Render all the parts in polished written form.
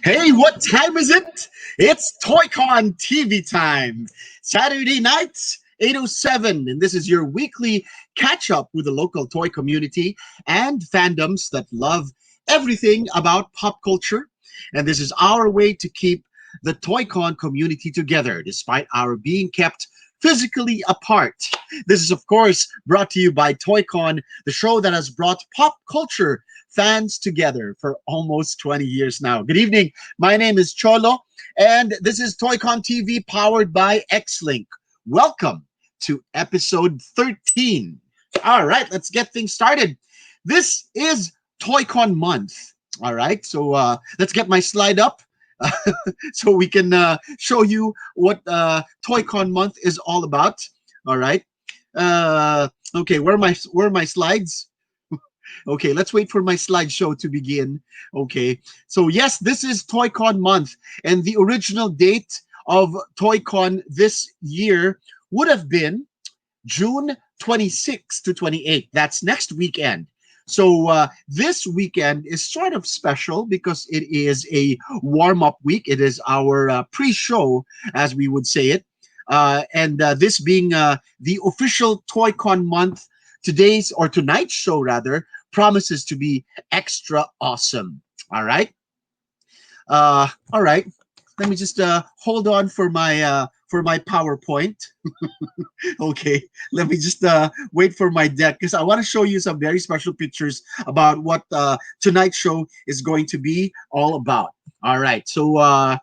Hey, what time is it? It's TOYCON TV time. Saturday nights, 8:07, and this is your weekly catch up with the local toy community and fandoms that love everything about pop culture. And this is our way to keep the TOYCON community together despite our being kept physically apart. This is, of course, brought to you by TOYCON, the show that has brought pop culture fans together for almost 20 years now. Good evening. My name is Cholo, and this is TOYCON TV powered by Xlink. Welcome to episode 13. All right, let's get things started. This is TOYCON month. All right, so let's get my slide up. So we can show you what TOYCON month is all about. All right. Okay, where are my slides? Okay, let's wait for my slideshow to begin. Okay, so yes, this is TOYCON month, and the original date of TOYCON this year would have been June 26th to 28th. That's next weekend. So this weekend is sort of special because it is a warm-up week. It is our pre-show, as we would say it. And this being the official TOYCON month, today's or tonight's show rather promises to be extra awesome. All right. All right. Let me just hold on for my PowerPoint. Okay, let me just wait for my deck because I want to show you some very special pictures about what tonight's show is going to be all about. All right, so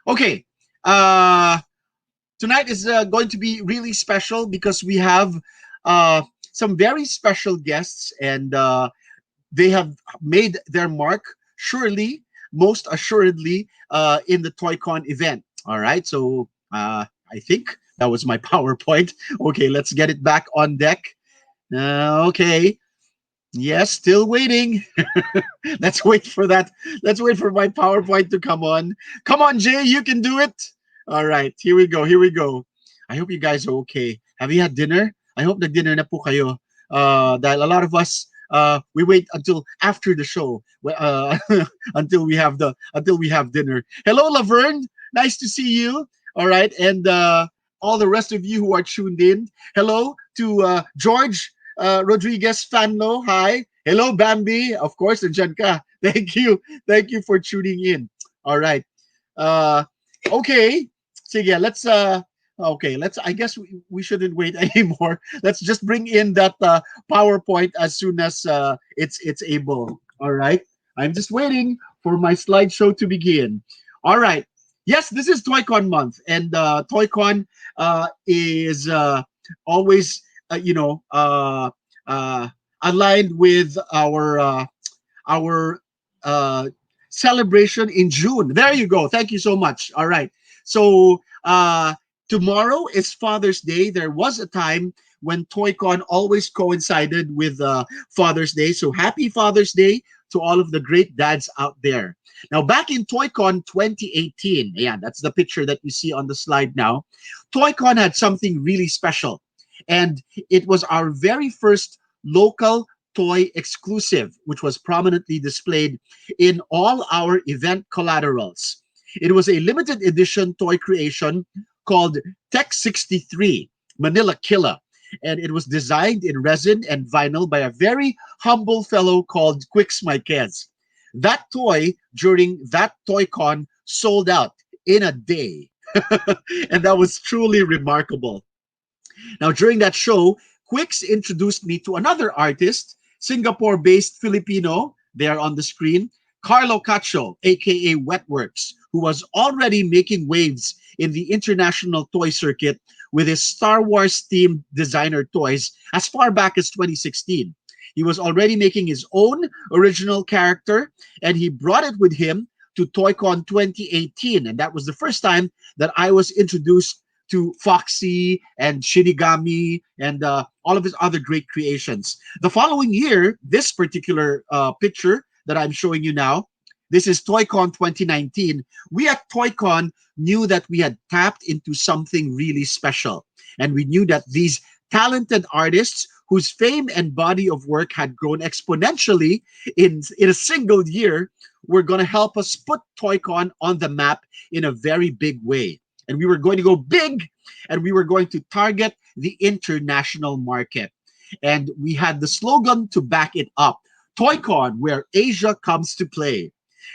okay, uh, tonight is going to be really special because we have uh, some very special guests, and they have made their mark surely, most assuredly, in the TOYCON event. All right, so I think that was my PowerPoint. Okay, let's get it back on deck. Okay, yes, still waiting. Let's wait for that. Let's wait for my PowerPoint to come on. Come on, Jay, you can do it. All right, here we go. Here we go. I hope you guys are okay. Have you had dinner? I hope nag-dinner na po kayo. Dahil a lot of us we wait until after the show until we have dinner. Hello, Laverne. Nice to see you. All right, and all the rest of you who are tuned in. Hello to George Rodriguez Fanlo. Hi. Hello, Bambi. Of course, and ka. Thank you. Thank you for tuning in. All right. Uh, okay. So yeah, let's okay, let's I guess we shouldn't wait anymore. Let's just bring in that PowerPoint as soon as it's able. All right. I'm just waiting for my slideshow to begin. All right. Yes, this is TOYCON month, and TOYCON is always uh, aligned with our uh, celebration in June. There you go. Thank you so much. All right. So tomorrow is Father's Day. There was a time when TOYCON always coincided with Father's Day. So happy Father's Day to all of the great dads out there. Now, back in TOYCON 2018, yeah, that's the picture that you see on the slide now. TOYCON had something really special, and it was our very first local toy exclusive, which was prominently displayed in all our event collaterals. It was a limited edition toy creation called Tech 63 Manila Killer, and it was designed in resin and vinyl by a very humble fellow called Quix Marquez. That toy during that TOYCON sold out in a day. And that was truly remarkable. Now, during that show, Quix introduced me to another artist, Singapore-based Filipino, there on the screen, Carlo Cacho, aka Wetworks, who was already making waves in the international toy circuit with his Star Wars-themed designer toys as far back as 2016. He was already making his own original character, and he brought it with him to TOYCON 2018. And that was the first time that I was introduced to Foxy and Shinigami and all of his other great creations. The following year, this particular picture that I'm showing you now, this is TOYCON 2019. We at TOYCON knew that we had tapped into something really special. And we knew that these talented artists whose fame and body of work had grown exponentially in a single year, were going to help us put ToyCon on the map in a very big way. And we were going to go big, and we were going to target the international market. And we had the slogan to back it up: ToyCon, where Asia comes to play.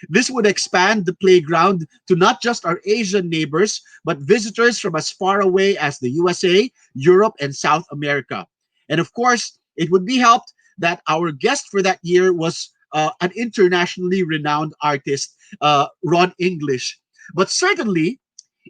This would expand the playground to not just our Asian neighbors, but visitors from as far away as the USA, Europe, and South America. And of course, it would be helped that our guest for that year was an internationally renowned artist, Ron English. But certainly,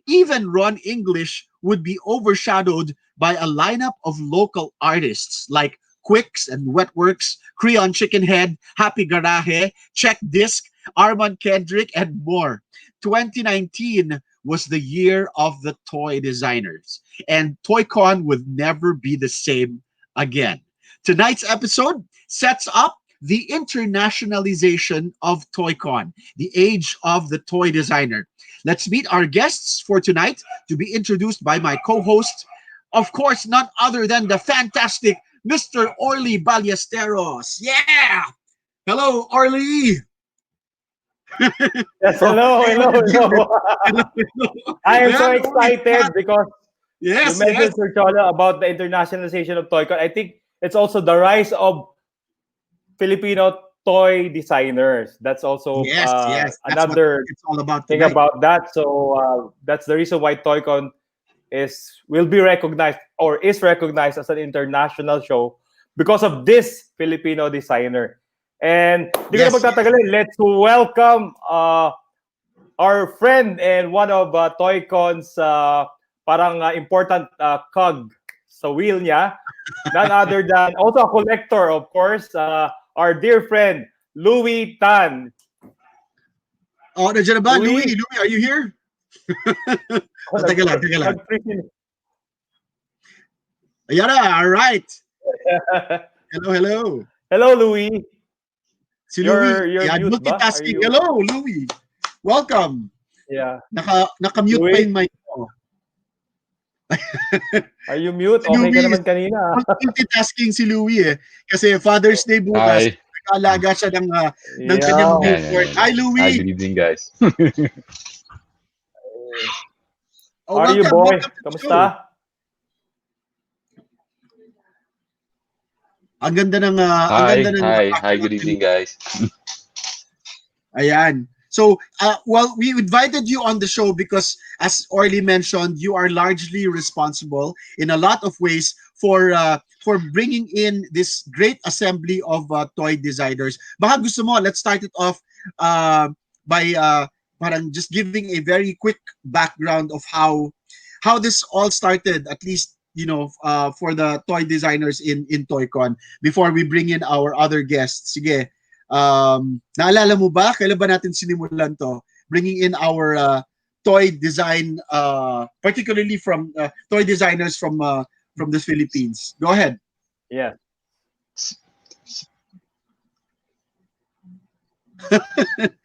even Ron English would be overshadowed by a lineup of local artists like Quicks and Wetworks, Creon Chicken Head, Happy Garaje, Check Disc, Armand Kendrick, and more. 2019 was the year of the toy designers, and ToyCon would never be the same again. Tonight's episode sets up the internationalization of ToyCon, the age of the toy designer. Let's meet our guests for tonight, to be introduced by my co-host, of course, none other than the fantastic Mr. Orly Ballesteros. Yeah! Hello, Orly! Yes, Oh, hello, hello, hello. hello, hello. I am so Ayan, Orly. excited because you Yes, yes, mentioned, Sir Chola, about the internationalization of ToyCon. I think it's also the rise of Filipino toy designers. That's also yes, yes. That's what another it's all about thing tonight. about that. So that's the reason why ToyCon will be recognized, or is recognized, as an international show because of this Filipino designer. And di ko na Yes, yes. magtatagalin, let's welcome our friend and one of ToyCon's parang important cog sa wheel niya. None other than also a collector, of course, our dear friend, Louis Tan. Oh, nandiyan na ba? Louis, Louis, Louis, are you here? oh, Oh, teka lang, teka lang. nag-freeze. Ayan na, all right. Hello, hello. Hello, Louis. Si Louis. You're Yan, mute ba? Are multitasking. you? Hello, Louis. Welcome. Yeah. Naka-mute pa Louis, yung mic ko. are you mute? Si Okay ka Louis, naman kanina. multitasking si Louis eh. Kasi Father's Day bukas, Hi. nag-aalaga siya ng kanyang Yeah. Yeah, yeah, newborn. yeah, Hi, yeah. Hi, Louis. good evening, guys. Oh, How are you, welcome, boy? welcome to the show. Kamusta? Ang ganda ng Hi, hi, hi, background good ni evening, guys. Ayan. So, well, we invited you on the show because, as Orly mentioned, you are largely responsible in a lot of ways for bringing in this great assembly of toy designers. Baka gusto mo, let's start it off by parang just giving a very quick background of how this all started, at least for the toy designers in ToyCon, before we bring in our other guests. Sige. Naalala mo ba kailan ba natin sinimulan to, bringing in our toy design, particularly from toy designers from the Philippines? Go ahead. Yeah. S- s-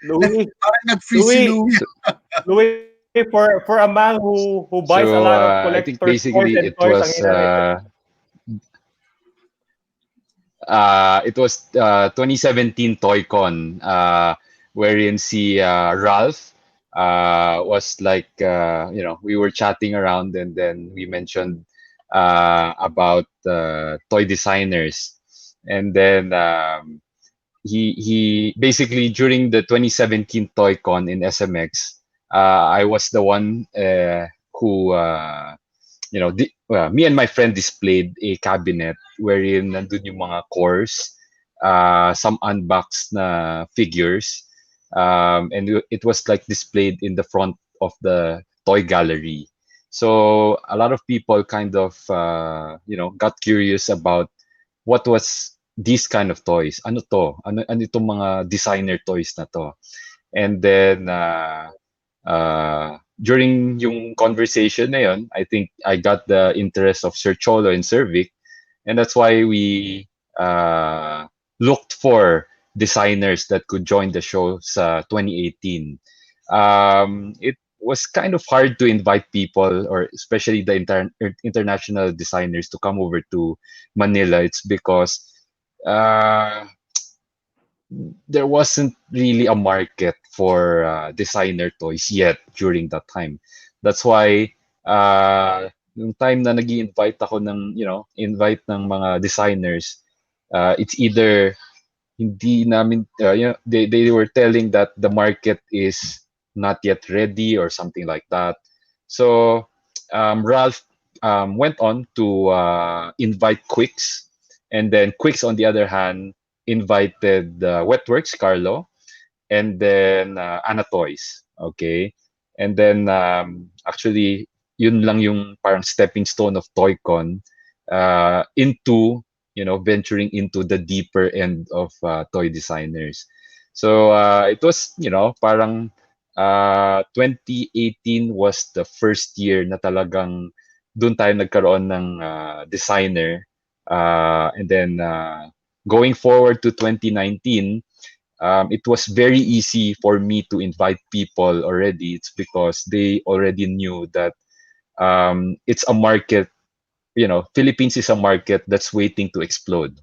Louis, Parang nag-freeze si Louis, Louis. So, Louis, for a man who buys a so lot of I think collector toys basically and toys, ang ina nito. it was 2017 ToyCon, wherein si Ralph was like, we were chatting around, and then we mentioned about toy designers, and then he basically, during the 2017 ToyCon in SMX, I was the one who me and my friend displayed a cabinet wherein nandun yung mga cores, some unboxed na figures, and it was like displayed in the front of the toy gallery. So a lot of people kind of got curious about what was these kind of toys. Ano to? Ano itong mga designer toys na to? And then during yung conversation na yun, I think I got the interest of Sir Cholo and Sir Vic, and that's why we looked for designers that could join the show sa 2018. It was kind of hard to invite people, or especially the international designers, to come over to Manila. It's because uh, there wasn't really a market for designer toys yet during that time. That's why yung time na nag-invite ako ng, invite ng mga designers, it's either hindi namin, they were telling that the market is not yet ready or something like that. So Ralph went on to invite Quicks, and then Quicks, on the other hand, invited Wetworks, Carlo, and then Ana Toys. Okay. And then actually, yun lang yung parang stepping stone of ToyCon into, venturing into the deeper end of toy designers. So it was, parang 2018 was the first year na talagang doon tayo nagkaroon ng designer. And then going forward to 2019, it was very easy for me to invite people already. It's because they already knew that it's a market, Philippines is a market that's waiting to explode.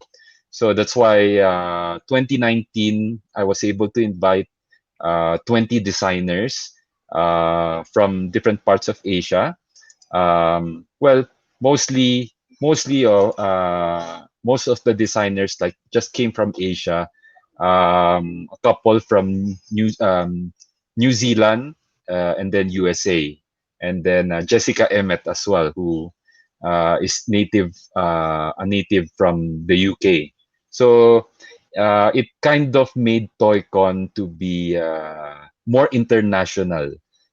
So that's why 2019, I was able to invite 20 designers from different parts of Asia. Well, most of the designers like just came from Asia. A couple from New Zealand, and then USA, and then Jessica Emmett as well, who is a native from the UK. So it kind of made ToyCon to be more international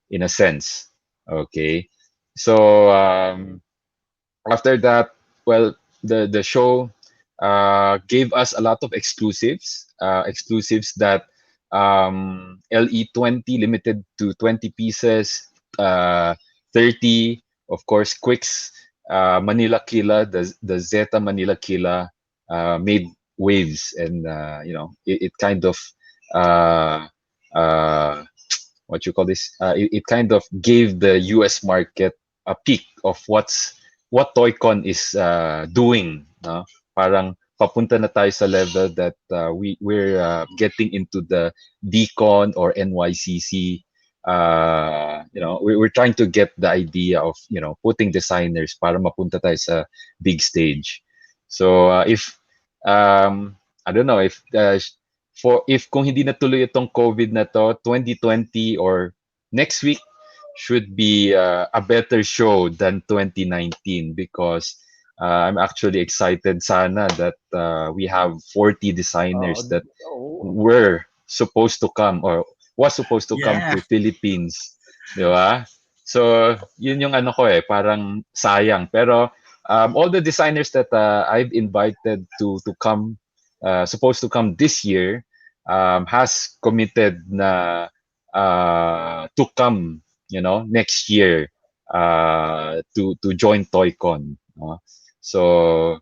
in a sense. Okay, so after that, well, the show gave us a lot of exclusives that LE20 limited to 20 pieces, 30, of course, Quicks, Manila Killa, the Zeta Manila Killa made waves, and it kind of uh, uh, what you call this? It kind of gave the US market a peek of what ToyCon is doing. No? Parang papunta na tayo sa level that we're getting into the DCon or NYCC. We're trying to get the idea of putting designers para mapunta tayo sa big stage. So if I don't know if kung hindi natuloy itong COVID na to, 2020 or next week should be a better show than 2019, because I'm actually excited sana that we have 40 designers that were supposed to come or was supposed to come Yeah. to Philippines, di ba? So, yun yung ano ko parang sayang. Pero all the designers that I've invited to come, supposed to come this year, has committed na to come, next year to join ToyCon. No? So,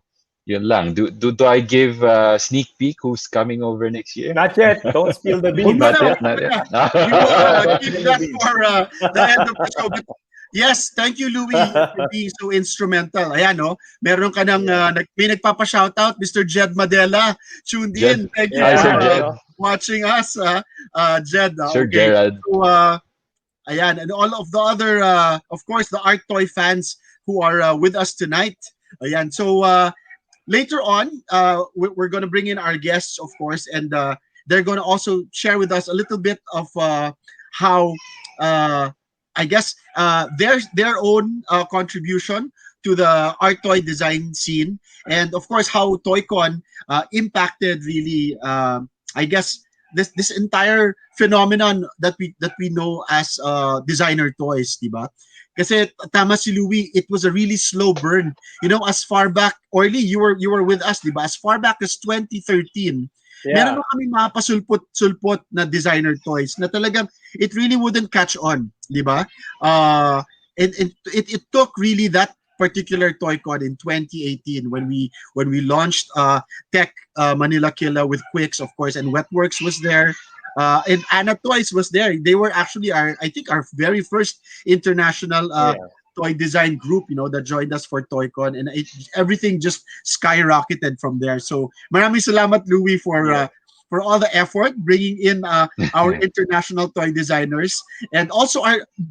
yun lang. Do I give a sneak peek who's coming over next year? Not yet. Don't spill the Huwag beans. mo Not na, yet, not huwag yet. na. We will Don't keep spill the that beans. for the end of the show. But yes, thank you, Louis, for being so instrumental. Ayan, no? Meron ka ng, may nagpapa-shoutout, Mr. Jed Madela, tuned Jed. in. Thank you Hi, Yeah, Sir for Jed. watching us, Jed. Sir Okay. Gerald. So, ayan, and all of the other, of course, the art toy fans who are with us tonight. Ayan, so later on, we're going to bring in our guests, of course, and they're going to also share with us a little bit of how, I guess, their own contribution to the art toy design scene, and of course, how ToyCon impacted really, I guess, this entire phenomenon that we know as designer toys, diba? Kasi tama si Louis, it was a really slow burn. As far back, Orly, you were with us, di ba? As far back as 2013, meron yeah. na kami mga pasulpot-sulpot na designer toys na talagang it really wouldn't catch on, di ba? It took really that particular ToyCon in 2018 when we launched Tech Manila Killa with Quicks, of course, and Wetworks was there. And Anna Toys was there. They were actually I think our very first international Yeah. toy design group, that joined us for ToyCon, and everything just skyrocketed from there. So maraming salamat, Louis, Yeah. for all the effort bringing in our international toy designers, and also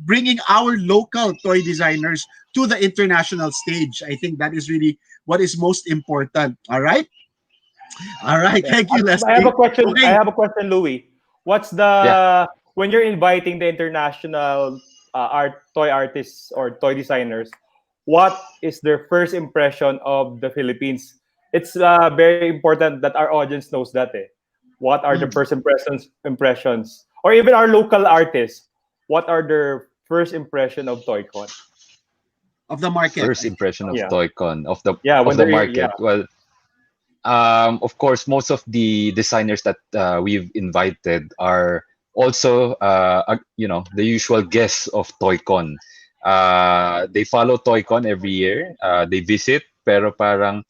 bringing our local toy designers to the international stage. I think that is really what is most important. All right. Yeah. Thank you, I have a Leslie. question. I Okay. have a question, Louis. What's Yeah. the when you're inviting the international toy artists or toy designers? What is their first impression of the Philippines? It's very important that our audience knows that. What are the Mm, first impressions, or even our local artists? What are their first impression of ToyCon? of the market, First impression of Yeah, ToyCon yeah. of When the they're market. yeah, Well, of course, most of the designers that we've invited are also, the usual guests of ToyCon. They follow ToyCon every year. They visit, pero parang,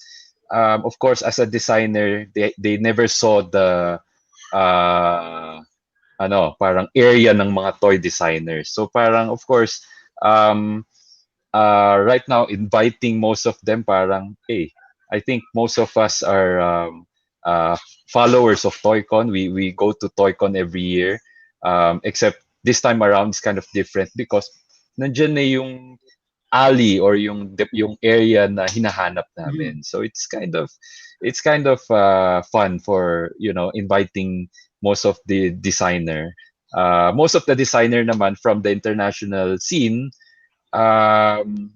of course, as a designer, they never saw the, uh, parang area ng mga toy designers. So parang, of course, um, right now, inviting most of them, parang, hey, I think most of us are uh, followers of ToyCon. We go to ToyCon every year, except this time around is kind of different because nandiyan na yung alley or yung area na hinahanap mhm, namin. So it's kind of fun for inviting most of the designer. Most of the designer naman from the international scene, um,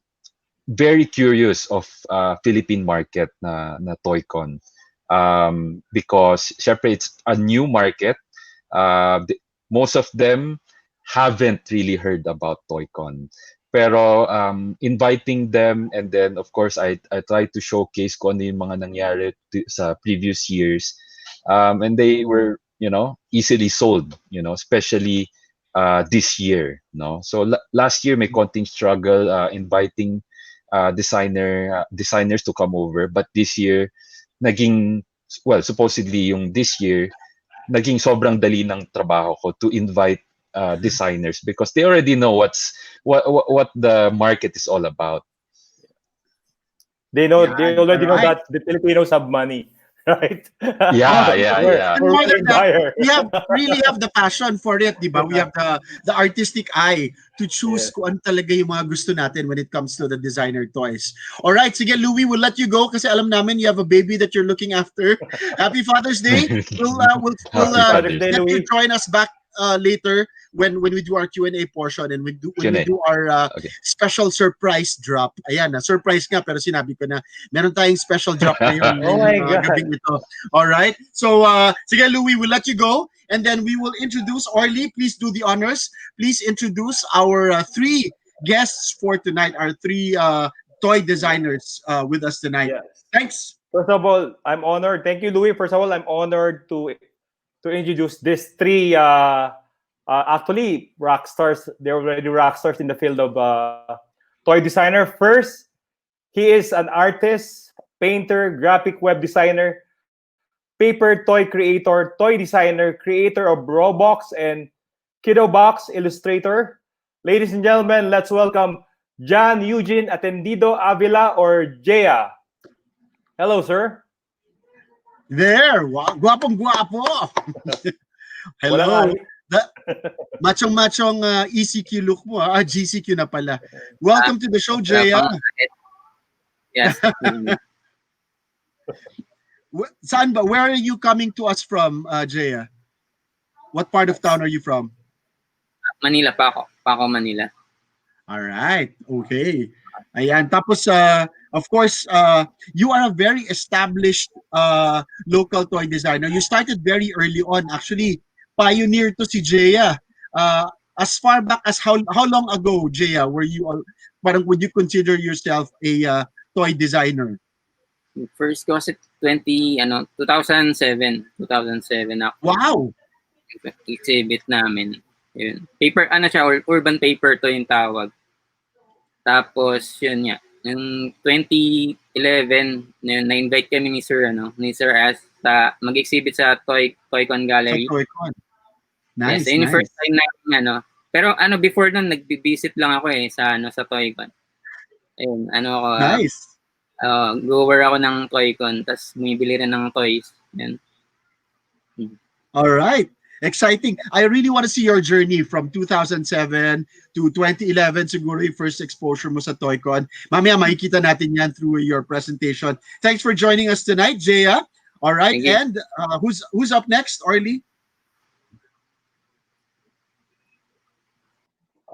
very curious of Philippine market na ToyCon. Because syempre it's a new market. Most of them haven't really heard about ToyCon. Pero inviting them, and then of course I try to showcase kung ano yung mga nangyari sa previous years. And they were, easily sold, especially this year, no? So last year may konting struggle inviting designers to come over, but this year naging, well, supposedly yung this year naging sobrang dali ng trabaho ko to invite designers because they already know what the market is all about. they yeah, they you're already know right. that the Filipinos have money, right? Oh, Yeah, yeah, we're yeah. and we're more than willing that, buyer. we really have the passion for it, di ba? We have the artistic eye to choose Yeah. kung ano talaga yung mga gusto natin when it comes to the designer toys. All right, sige Louie, we'll let you go kasi alam namin you have a baby that you're looking after. Happy Father's Day. We'll Happy Happy Father's Father's Day, Day. get you Louis. join us back later when we do our Q&A portion, and when we Q&A. do our Okay. special surprise drop. Ayan, na surprise nga pero sinabi ko na meron tayong special drop ngayon Oh my ngayong gabing God. ito. All right. So, sige, Louis, we'll let you go. And then we will introduce Orly. Please do the honors. Please introduce our three guests for tonight, our three toy designers with us tonight. Yes. Thanks. First of all, I'm honored. Thank you, Louis. First of all, I'm honored to introduce these three actually rock stars. They're already rock stars in the field of toy designer. First, he is an artist, painter, graphic web designer, paper toy creator, toy designer, creator of Roblox and Kiddo Box illustrator. Ladies and gentlemen, let's welcome Eugene Atendido Avila or JeAA. Hello, sir. There. Guapong guapo. Walang Hello. ahit. The machong ECQ look mo. GCQ na pala. Welcome to the show, Jaya. Yes. Saan ba? Where are you coming to us from, Jaya? What part of town are you from? Manila pa ako. Manila. All right. Okay. Ayan. Tapos, of course, you are a very established local toy designer. You started very early on. Actually, pioneer to si Jaya. As far back as how long ago, Jaya, parang would you consider yourself a toy designer? First ko kasi 2007. 2007 ako. Wow. Exhibit namin. Yun. Paper, siya, urban paper to yung tawag. Tapos, yun nga. Yung 2011, na-invite kami ni Sir S sa mag-exhibit sa ToyCon Gallery. Sa ToyCon. Nice, Yun yung nice. first time namin Pero before nun, nagbi-visit lang ako sa sa TOYCON. Ayun, ako, Nice. goer ako ng TOYCON, tapos bumibili rin ng toys. Yan. All right. Exciting. I really want to see your journey from 2007 to 2011, siguro yung first exposure mo sa TOYCON. Mamaya makikita natin yan through your presentation. Thanks for joining us tonight, JeAA. All right. Thank you. And who's up next, Orly?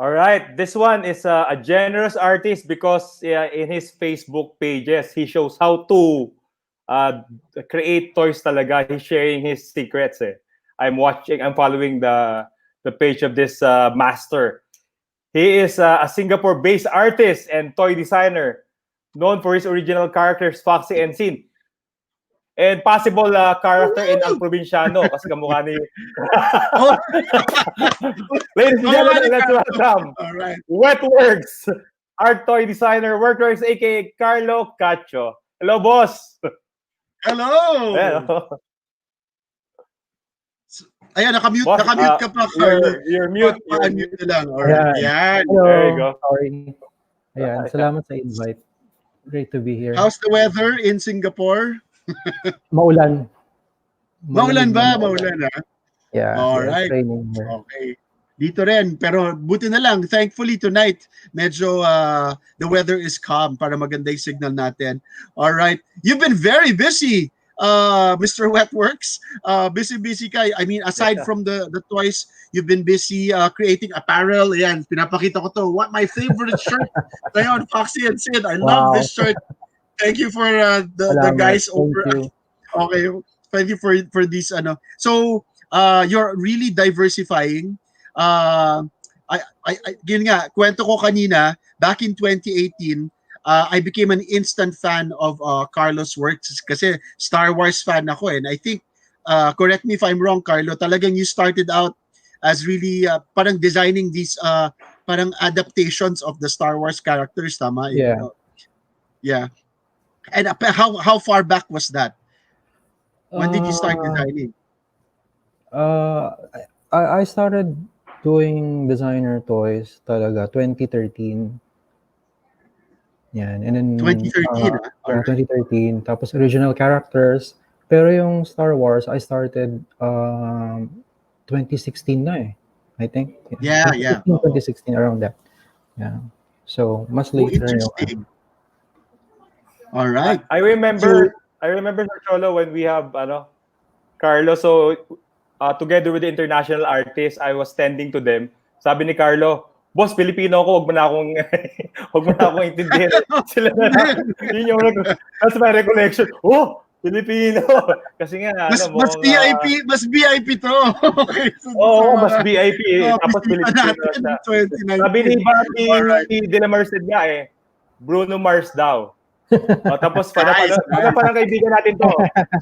All right, this one is a generous artist because in his Facebook pages, he shows how to create toys talaga. He's sharing his secrets. I'm following the page of this master. He is a Singapore-based artist and toy designer known for his original characters, Foxy and Sin. And possible character in Ang Provinciano kasi kamukha ni... Ladies and gentlemen, let's welcome Wetworks, art toy designer, Wetworks, aka Carlo Cacho. Hello, boss! Hello! Ayan, nakamute Boss, ka pa, Carlo. You're mute. Pa-unmute na lang. All right. Yan. Hello. There you go. Sorry. Ayan, salamat sa invite. Great to be here. How's the weather in Singapore? Maulan. Maulan ba? Maulan, ha? Yeah, Alright. it's raining here. Okay. Dito rin. Pero buti na lang. Thankfully tonight, medyo the weather is calm para maganda yung signal natin. Alright. You've been very busy, Mr. Wetworks. Busy ka. I mean, aside from the toys, you've been busy creating apparel. Ayan, pinapakita ko to. What my favorite shirt ngayon, Foxy and Sid. I love this shirt. Thank you for the guys over. Okay, thank you for this. So you're really diversifying. Yun nga, kwento ko kanina. Back in 2018, I became an instant fan of Carlo's works kasi Star Wars fan ako. And I think, correct me if I'm wrong, Carlo. Talagang you started out as really parang designing these parang adaptations of the Star Wars characters, tama? Yeah. Yeah. And how far back was that? When did you start designing? I started doing designer toys talaga 2013. Yan. And then 2013. 2013. Tapos original characters. Pero yung Star Wars, I started 2016 na eh. I think. Yeah. 2016, around that. Yeah. So, mas later. Interesting. All right. I remember Cholo, when we have Carlo. So together with the international artists, I was tending to them. Sabi ni Carlo, boss, Filipino ako, wag mo na akong intindihin. Sila na. That's my recollection. Oh, Filipino. Kasi nga mas VIP to. Okay. Mas VIP. Tapos Filipino siya. Sabi ni Bobby De La Merced nga Bruno Mars daw. Tapos parang kaibigan natin to.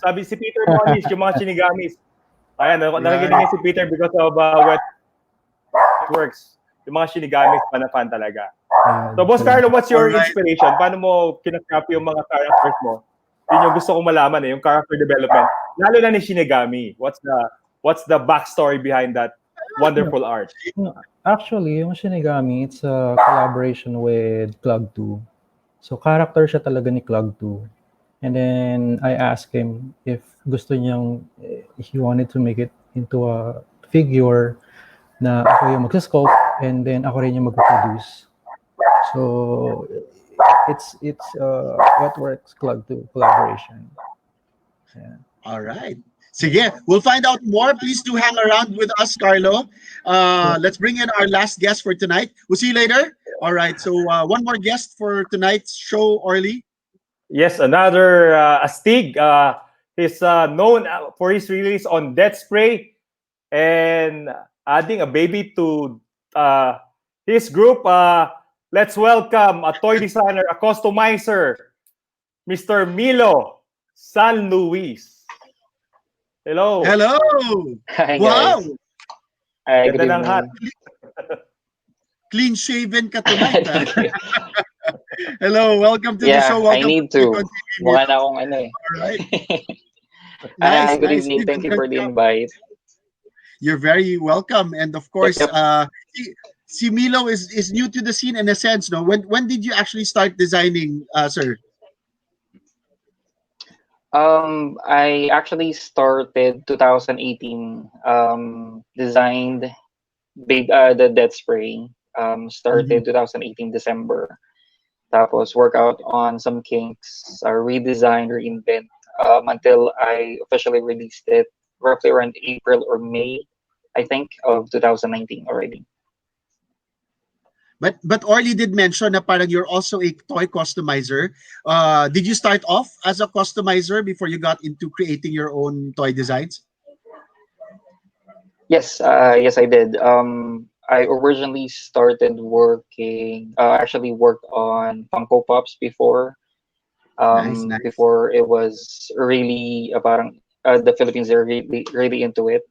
Sabi si Peter Moniz, yung mga Shinigamis. Ayan, nakikinig niya si Peter because of Wetworks. Yung mga Shinigamis, fan talaga. So, Boss Carlo, what's your inspiration? Paano mo kinakopy yung mga characters mo? Yun yung gusto kong malaman yung character development. Lalo na ni Shinigami. What's the backstory behind that wonderful art? Actually, yung Shinigami, it's a collaboration with Club 2. So, character siya talaga ni Club 2. And then, I asked him if gusto niyang, he wanted to make it into a figure na ako yung mag-sculpt and then ako rin yung mag-produce. So, it's Wetworks Club 2 collaboration. Yeah. All right. Sige, we'll find out more. Please do hang around with us, Carlo. Let's bring in our last guest for tonight. We'll see you later. All right, so one more guest for tonight's show, Orly. Yes, another Astig. He's known for his release on Death Spray and adding a baby to his group. Let's welcome a toy designer, a customizer, Mr. Milo San Luis. Hello. Hello. Hi, wow. Guys. Hi, good Ganda ng hat. Clean shaven ka tonight. Hello, welcome to the show. Welcome I need to. Mukha na akong All right. Good evening. Thank you for the invite. You're very welcome. And of course, Yep. si Milo is new to the scene in a sense. No, when did you actually start designing, sir? I actually started 2018. Designed the dead spray. Mhm. Started 2018 December. Tapos work out on some kinks, redesign, reinvent, until I officially released it roughly around April or May, I think, of 2019 already. But Orly did mention na parang you're also a toy customizer. Did you start off as a customizer before you got into creating your own toy designs? Yes, yes, I did. I originally started working, actually worked on Funko Pops before, Nice, nice. before it was really parang the Philippines are really into it.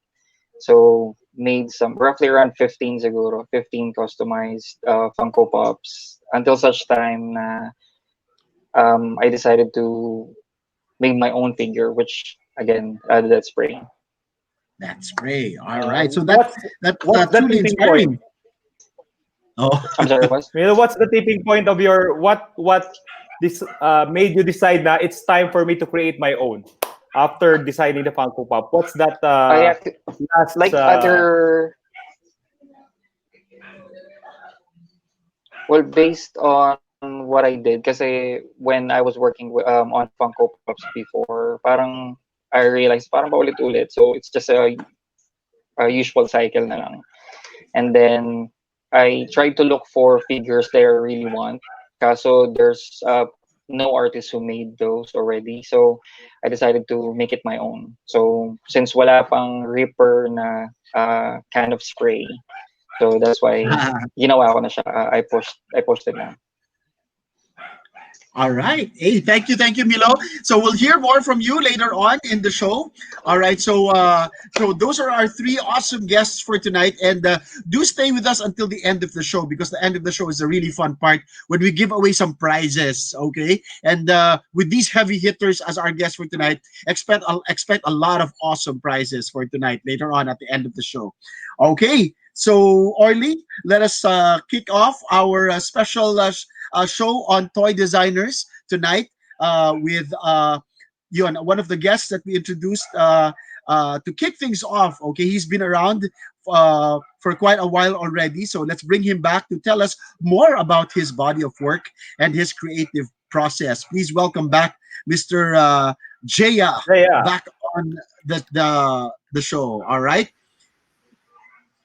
So made some roughly around 15 siguro, 15 customized Funko Pops until such time na I decided to make my own figure, which again, that's spray. That's great. All Uh, right. So what's that's what's the truly tipping point? inspiring. Oh, I'm sorry, was? You know, what's the tipping point of your what this made you decide na it's time for me to create my own after designing the Funko Pop? What's that I act last like other well based on what I did kasi when I was working on Funko Pops before, parang I realized parang paulit-ulit. So it's just a usual cycle na lang. And then I tried to look for figures that I really want. Kaso there's no artist who made those already. So I decided to make it my own. So since wala pang Reaper na kind of spray, so that's why ginawa ko na siya. I posted na. all right. Hey, thank you, Milo. So we'll hear more from you later on in the show. All right. So those are our three awesome guests for tonight, and do stay with us until the end of the show because the end of the show is a really fun part when we give away some prizes. Okay, and with these heavy hitters as our guests for tonight, expect a lot of awesome prizes for tonight later on at the end of the show. Okay. So, Orly, let us kick off our special show on toy designers tonight with one of the guests that we introduced to kick things off. Okay, he's been around for quite a while already, so let's bring him back to tell us more about his body of work and his creative process. Please welcome back Mr. JeAA yeah. back on the show. All right.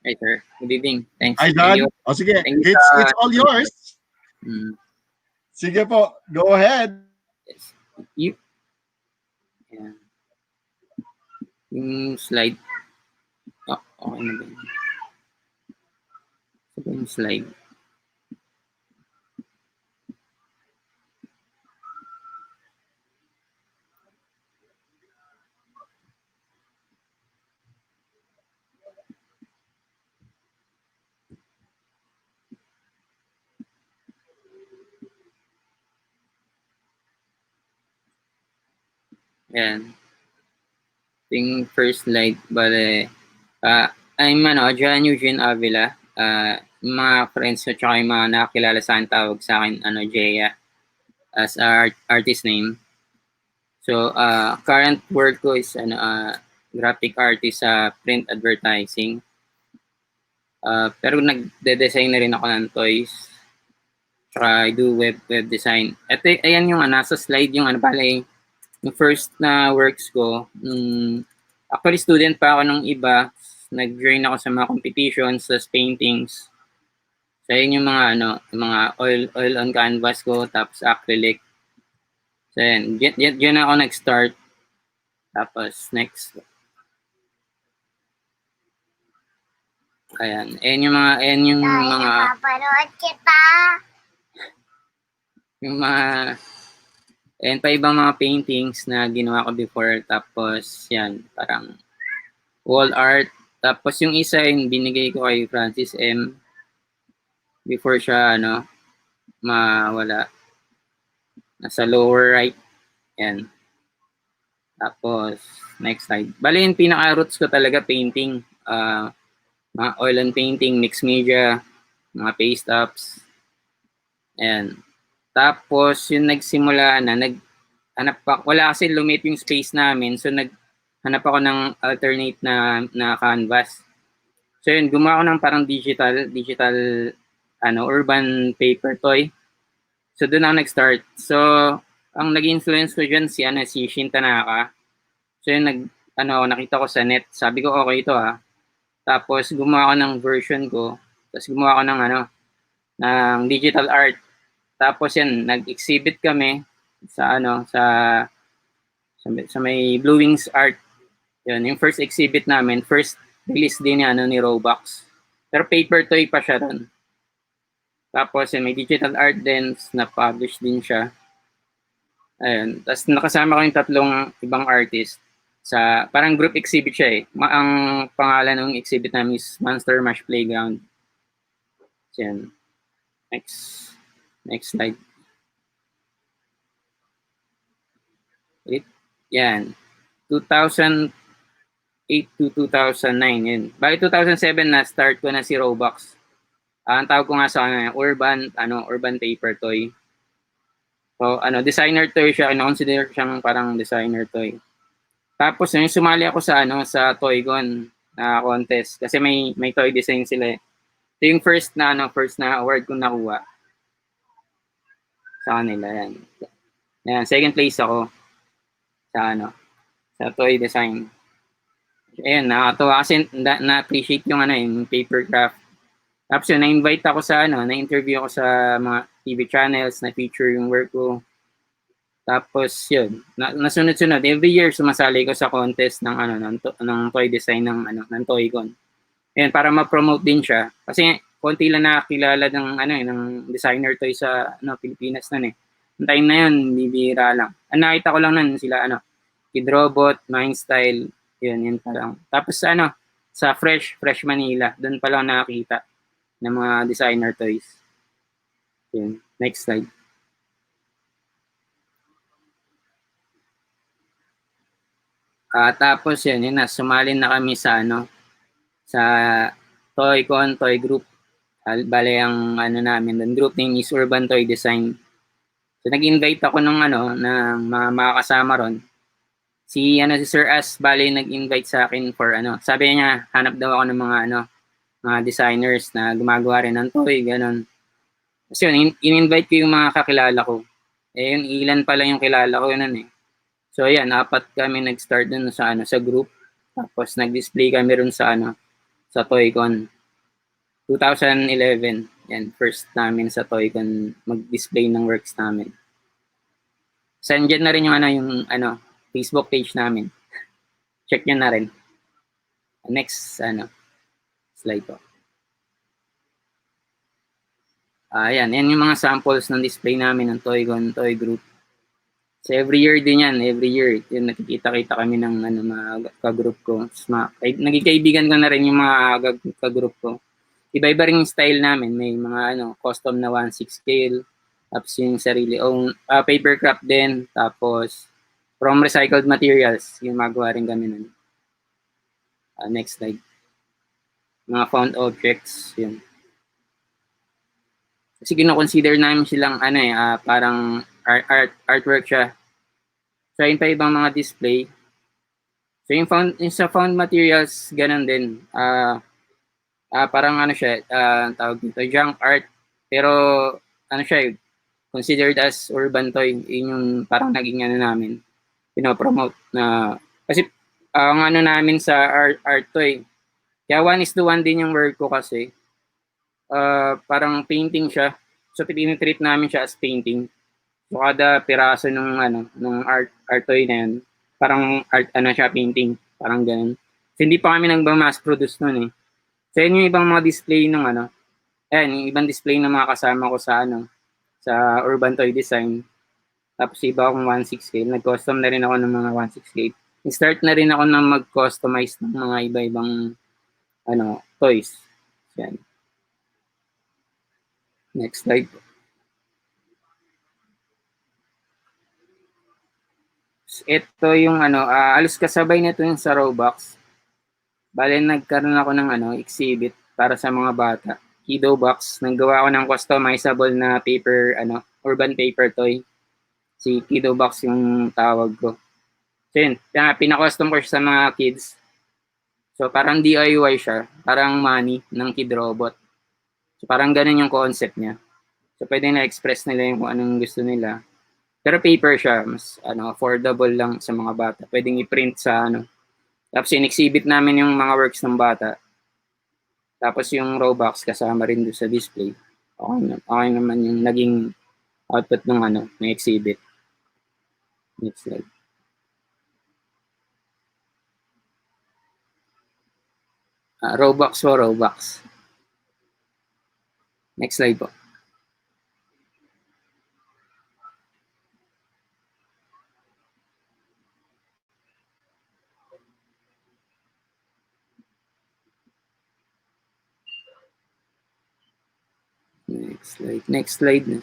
Right, sir. Good evening. Thanks. Ay, Thank you. Dan. O sige, Thank you it's all yours. mm, Sige po, go ahead. yes. You, yeah. Yung slide. Oh, okay na ba yun? Ito yung slide. Yan. Yung first slide, bale, I'm Eugene Avila. Yung mga friends ko tsaka yung mga nakakilala sa akin tawag sa akin, JeAA as artist name. So, current work ko is graphic artist sa print advertising. Pero nagde-design na rin ako ng toys. Tsaka I do web design. Ito, ayan yung nasa slide yung yung first na works ko. Actually, student pa ako nung iba. Nag-join ako sa mga competitions, sa paintings. So, yun yung mga, yung mga oil on canvas ko, tapos acrylic. So, yan ako nag-start. Tapos, next. Ayan. Ayan yung mga, Napapanood kita. yung mga, ayan pa ibang mga paintings na ginawa ko before. Tapos, yan, parang wall art. Tapos, yung isa yung binigay ko kay Francis M. Before siya, mawala. Nasa lower right. Yan. Tapos, next slide. Bali, yung pinaka-roots ko talaga painting. mga oil and painting, mixed media, mga paste ups. Ayan. Tapos, yung nagsimula na, hanap pa, wala kasi lumit yung space namin, so naghanap ako ng alternate na canvas. So yun, gumawa ako ng parang digital urban paper toy. So doon ako nag-start. So ang nag-influence ko diyan si Shin Tanaka. So yun nakita ko sa net, sabi ko okay ito ah. Tapos gumawa ako ng version ko. Tapos gumawa ako ng digital art. Tapos yan, nag-exhibit kami sa may Blue Wings Art. Yun, yung first exhibit namin, first release din ni Robux. Pero paper toy pa siya ron. Tapos yun, may digital art din, na-publish din siya. Ayun. Tapos nakasama ko yung 3 ibang artist sa parang group exhibit siya eh. Ang pangalan ng exhibit namin is Monster Mash Playground. So, yan. Next slide. Wait. Yan. 2008 to 2009 yun. Bali 2007 na start ko na si Robux. Ang tawag ko nga sa urban paper toy. So designer toy siya, consider siyang parang designer toy. Tapos yung sumali ako sa TOYCON na contest kasi may toy design sila. Ito yung first na award ko nakuha sa kanila yan. Yan, second place ako sa toy design. Ayun, nakakatuwa kasi na-appreciate yung paper craft. Tapos yun, na-invite ako na-interview ako sa mga TV channels, na-feature yung work ko. Tapos yun, nasunod-sunod. Every year sumasali ko sa contest ng toy design ng TOYCON. Ayun, para ma-promote din siya. Kasi konti lang nakakilala ng designer toy sa Pilipinas nun eh. Yung time na yun, bibira lang. Nakita ko lang nun sila Kid Robot, Mind Style, yun pa lang. Tapos sa Fresh Manila, doon pa lang nakakita ng mga designer toys. Yun. Next slide. Tapos yun na, sumali na kami sa TOYCON, Toy Group. Bale ang namin, the group name is Urban Toy Design. So nag-invite ako ng mga makakasama ron. Si Sir As, bale nag-invite sa akin for sabi niya, hanap daw ako ng mga designers na gumagawa rin ng toy, ganun. Kasi yun, in-invite ko yung mga kakilala ko. Eh, yun, ilan pa lang yung kilala ko yun eh. So, yan, 4 kami nag-start dun sa group. Tapos, nag-display kami rin sa TOYCON. 2011, yan, first namin sa TOYCON mag-display ng works namin. Send dyan na rin yung Facebook page namin. Check nyo na rin. Next, slide po. Yan yung mga samples ng display namin ng TOYCON Toy Group. So every year din yan, yung nakikita-kita kami ng mga ka-group ko. Nagkikaibigan ko na rin yung mga ka-group ko. Iba-iba rin yung style namin, may mga custom na 1/6 scale, tapos yung sarili own paper craft din, tapos from recycled materials, yung magawa rin kami nun. Next slide. Mga found objects, yun. Kasi kino-consider namin silang parang artwork siya. So yun pa ibang mga display. So yung sa found materials, ganun din. Parang siya, tawag dito, junk art. Pero siya, considered as urban toy. Yun yung parang naging namin. Pinopromote na, kasi ang namin sa art toy. Kaya 1:1 din yung work ko kasi. Parang painting siya. So tinitreat namin siya as painting. So kada piraso ng art toy na yun, parang art siya painting, parang ganun. So hindi pa kami nagba-mass produce noon eh. So yun yung ibang mga display ng yung ibang display ng mga kasama ko sa sa urban toy design. Tapos iba akong 1/6 scale, nag-custom na rin ako ng mga 1/6 scale. Start na rin ako na mag-customize ng mga iba-ibang toys. Yan. Next slide. Ito yung halos kasabay nito yung sa Robux. Bale, nagkaroon ako ng exhibit para sa mga bata. Kiddo box. Naggawa ako ng customizable na paper, urban paper toy. Si Kiddo box yung tawag ko. So yun, pinakustom ko siya sa mga kids. So parang DIY siya. Parang money ng kid robot. So parang ganun yung concept niya. So pwede na-express nila yung kung anong gusto nila. Pero paper siya. Mas affordable lang sa mga bata. Pwedeng i-print sa Tapos in-exhibit namin yung mga works ng bata. Tapos yung Robux kasama rin doon sa display. Okay naman yung naging output ng ng exhibit. Next slide. Robux po, Robux. Next slide po. Next slide. Next slide na.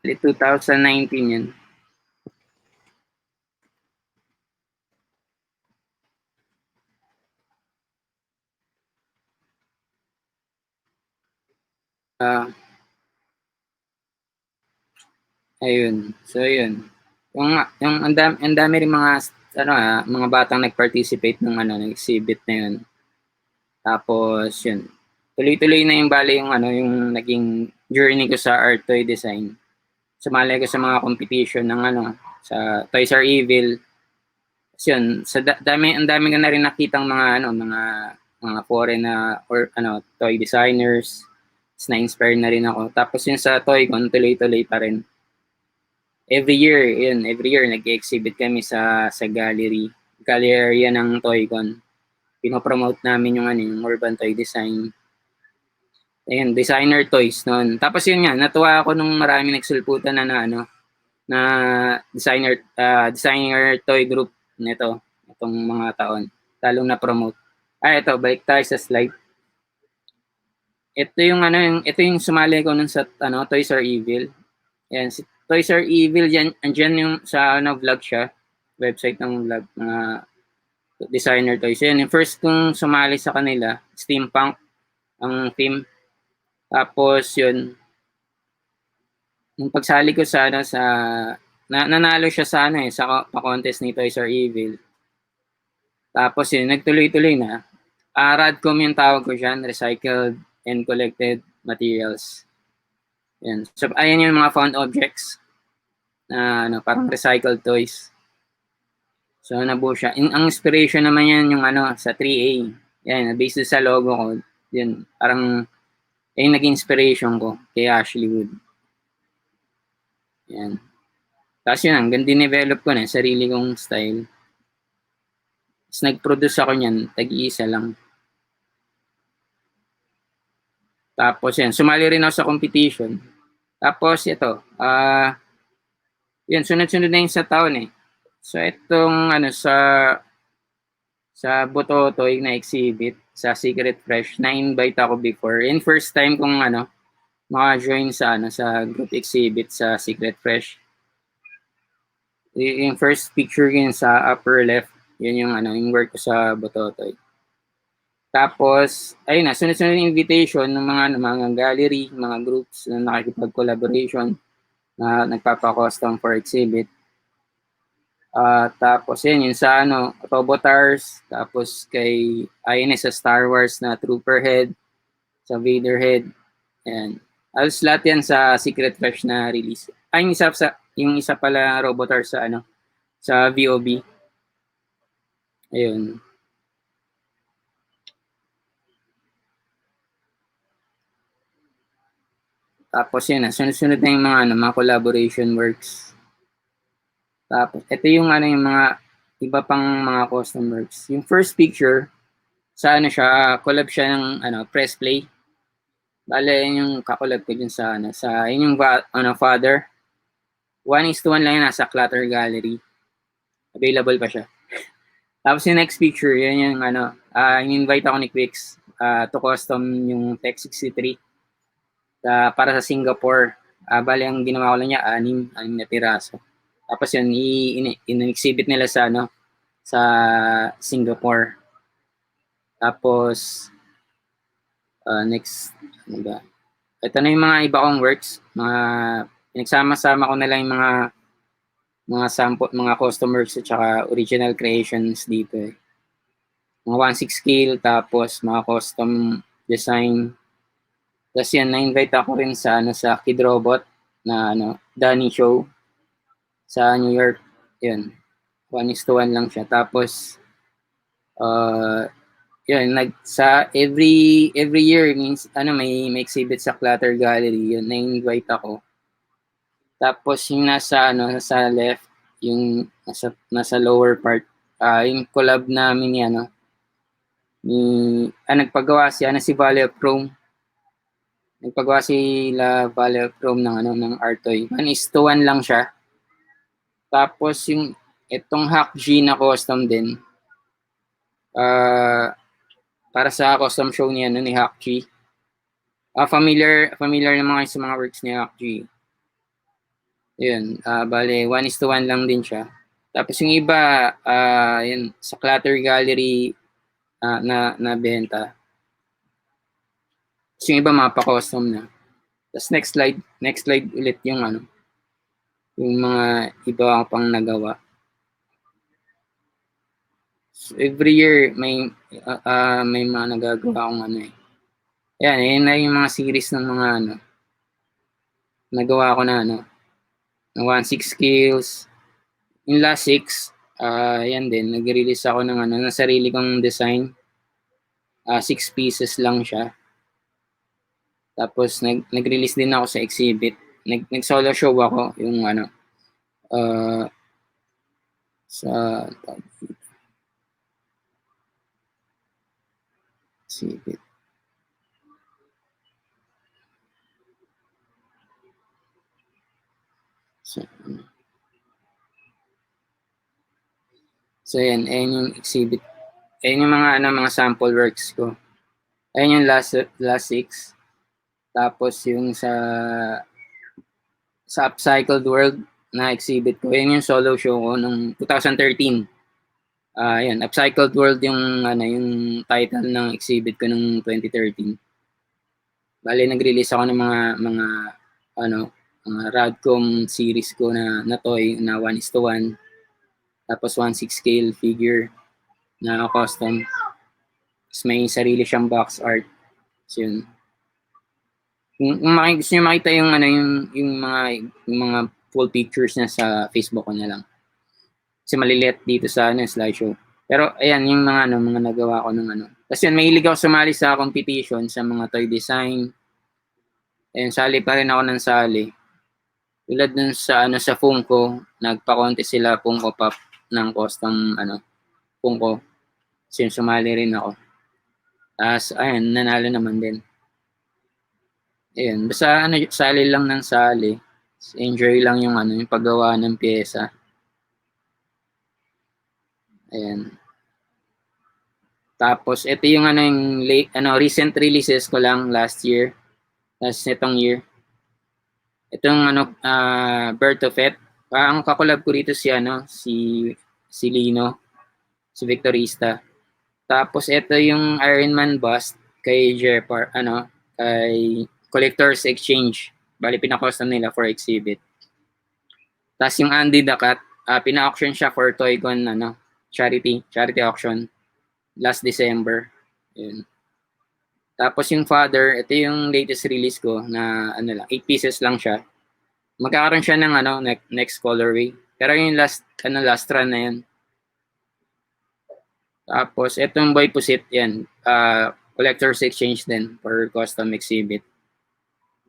Ulit 2019 yan. Ayun. So, yun. Yung ang dami rin mga mga batang nag-participate ng exhibit na yun. Tapos, yun. Tuloy-tuloy na yung bali yung naging journey ko sa art toy design. Sumali ko sa mga competition ng sa Toys R Evil. Tapos yun, ang dami ko na rin nakitang mga foreign na or toy designers. Tapos na-inspire na rin ako. Tapos yun sa TOYCON, tuloy-tuloy pa rin. Every year nag-exhibit kami sa gallery area ng TOYCON. Pinopromote namin yung urban toy design. Ayun, designer toys noon. Tapos yun nga, natuwa ako nung marami nagsulputan na designer toy group nito itong mga taon. Talong na promote. Ito, balik tayo sa slide. Ito yung sumali ko nun sa Toys R Evil. Yan, si Toys R Evil andyan yung sa vlog siya. Website ng vlog mga designer toys. Yan, yung first kong sumali sa kanila, steampunk ang theme. Tapos yun, yung pagsali ko sa nanalo siya sa sa pa-contest ni Toys R Evil. Tapos yun, nagtuloy-tuloy na. Radcom yung tawag ko dyan, recycled and collected materials. Yan. So, ayan yung mga found objects na parang recycled toys. So, nabuo siya. Ang inspiration naman yan yung sa 3A. Yan, based sa logo ko. Yan, parang yung naging inspiration ko kay Ashley Wood. Yan. Tapos yun, hanggang dinevelop ko na sarili kong style. Tapos nag-produce ako niyan, tag-iisa lang. Tapos yan, sumali rin ako sa competition. Tapos ito, yun, sunod-sunod na yung sa taon eh. So itong sa Bototoy na exhibit sa Secret Fresh, na-invite ako before. And first time kong maka-join sa sa group exhibit sa Secret Fresh. Yung first picture yun sa upper left, yun yung work ko sa Bototoy. Tapos, ayun na, sunod-sunod yung invitation ng mga gallery, mga groups na nakikipag-collaboration na nagpapa-custom for exhibit. Tapos, yun sa Robotars, tapos kay INS sa Star Wars na Trooper Head, sa Vader Head, ayan. Alos lahat yan sa Secret Fresh na release. Yung isa pala Robotars sa sa VOB. Ayun. Tapos yun sunod-sunod na yung mga collaboration works. Tapos ito yung yung mga iba pang mga custom works. Yung first picture sa siya, collab siya ng press play. Bale yung kakolab ko dun sa yun yung father. 1:1 lang yun nasa Clutter Gallery. Available pa siya. Tapos yung next picture, yun yung in-invite ako ni Quix to custom yung Tech 63. para sa Singapore. Bali, ang ginawa ko lang niya, anim na piraso. Tapos yun, in-exhibit nila sa, sa Singapore. Tapos, next, ano ba? Ito na yung mga iba kong works. Pinagsama-sama ko na lang yung mga sample, mga custom works at saka original creations dito. Mga 1/6 scale, tapos mga custom design. Tapos yan, na-invite ako rin sa Kid Robot na Danny Show sa New York. Yun. 1:1 lang siya. Tapos yun, sa every year means may exhibit sa Clutter Gallery. Yun, na-invite ako. Tapos yung nasa left, yung nasa lower part, yung collab namin nagpagawa si Valley of Chrome. Nagpagawa sila Valley of Chrome ng Artoy. 1:1 lang siya. Tapos yung itong Hack G na custom din. Para sa custom show niya ni Hack G. Familiar naman kayo sa mga works ni Hack G. Yun, bale 1:1 lang din siya. Tapos yung iba, yun, sa Clutter Gallery na benta. Tapos yung iba mapa-custom na. Tapos next slide ulit yung yung mga iba pang nagawa. So, every year may mga nagagawa akong Yan na yung mga series ng mga nagawa ko na 1/6 skills. Yung last 6, yan din, nag-release ako ng ng sarili kong design. 6 pieces lang siya. Tapos nag-release din ako sa exhibit. Nag-solo show ako yung sa exhibit. So yan, ayan yung exhibit. Ayan yung mga sample works ko. Ayan yung last 6. Tapos yung sa Upcycled World na exhibit ko. Ayan yung solo show ko noong 2013. Ayan, Upcycled World yung yung title ng exhibit ko noong 2013. Bale, nag-release ako ng mga Radcom series ko na toy na 1:1. Tapos 1/6 scale figure na custom. Tapos may sarili siyang box art. So yun. Kung gusto niyo makita yung mga full pictures niya sa Facebook ko na lang. Kasi maliliit dito sa slideshow. Pero ayan yung mga nagawa ko ng Tapos yun, mahilig ako sumali sa competition sa mga toy design. Ayun, sali pa rin ako ng sali. Tulad dun sa Funko, nagpa-contest sila Funko Pop ng custom Funko. So yun, sumali rin ako. Tapos ayun, nanalo naman din. Ayun, basta sali lang ng sali. Enjoy lang yung yung paggawa ng pyesa. Ayan. Tapos ito yung yung recent releases ko lang last year. Tapos itong year. Itong Birth of It. Ang kakulab ko rito si Lino, si Victorista. Tapos ito yung Iron Man bust kay kay Collector's Exchange. Bali pina-custom nila for exhibit. Tapos yung Andy the Cat, pina-auction siya for TOYCON charity auction last December. Yun. Tapos yung Father, ito yung latest release ko na 8 pieces lang siya. Magkakaroon siya ng next colorway. Pero yung last run na yun. Tapos itong Boy Pusit, yan, Collector's Exchange din for custom exhibit.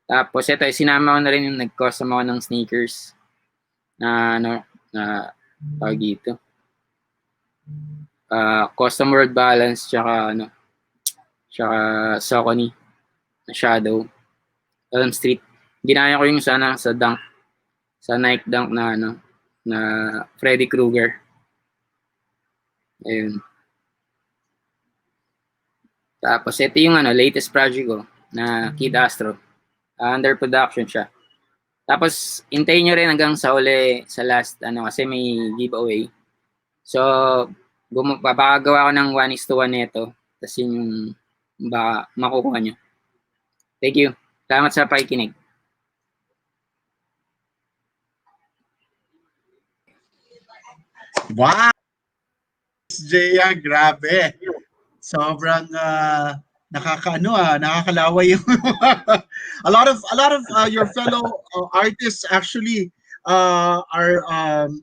Tapos ito, sinama ko na rin yung nag-custom ako ng sneakers na tawag dito. Custom World Balance tsaka Saucony na Shadow Elm Street. Ginaya ko yung sa Dunk, sa Nike Dunk na Freddy Krueger. Ayun. Tapos ito yung latest project ko na Kid Astro. Under production siya. Tapos, hintayin nyo rin hanggang sa uli, sa last, kasi may giveaway. So, baka gawa ko ng 1:1 nito. Tapos yun yung baka makukuha nyo. Thank you. Salamat sa pakikinig. Wow! JeAA, grabe. Sobrang nakakalaway yung a lot of your fellow artists actually are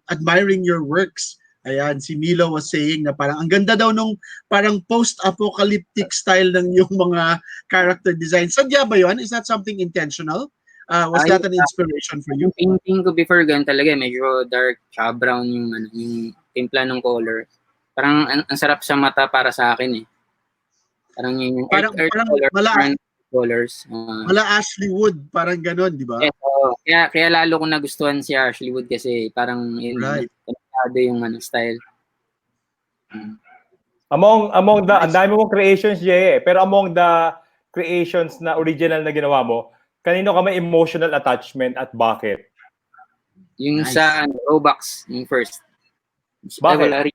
admiring your works. Ayan, si Milo was saying na parang ang ganda daw nung parang post-apocalyptic style ng yung mga character design. Sadya ba yun? Is that something intentional? Was that an inspiration for you? Yung painting ko before gan talaga, medyo dark, tsaka brown yung timpla ng color. Parang ang sarap sa mata para sa akin eh. Parang yung parang colors. Mala Ashley Wood, parang ganon, di ba? Yes, kaya lalo ko nagustuhan si Ashley Wood kasi parang yun, right. Yung style. Among the, ang dami mong creations, JeAA, pero among the creations na original na ginawa mo, kanino ka may emotional attachment at bakit? Yung nice. Sa Robux, yung first. Bakit?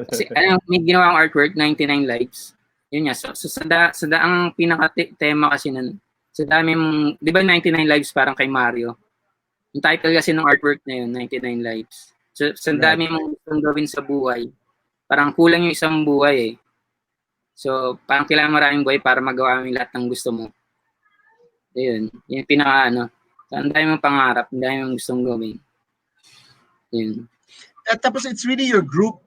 Kasi may ginawang artwork, 99 lives. Yun nga, so sa ang pinaka-tema kasi nun, sa dami mong, di ba 99 lives parang kay Mario? Yung title kasi ng artwork na yun, 99 lives. So sa dami mong gustong gawin sa buhay, parang kulang yung isang buhay eh. So parang kailangan maraming buhay para magawa mo lahat ng gusto mo. Ayun, yung pinaka so, ang dami mong pangarap, ang dami mong gustong gawin. Yun. Tapos it's really your group.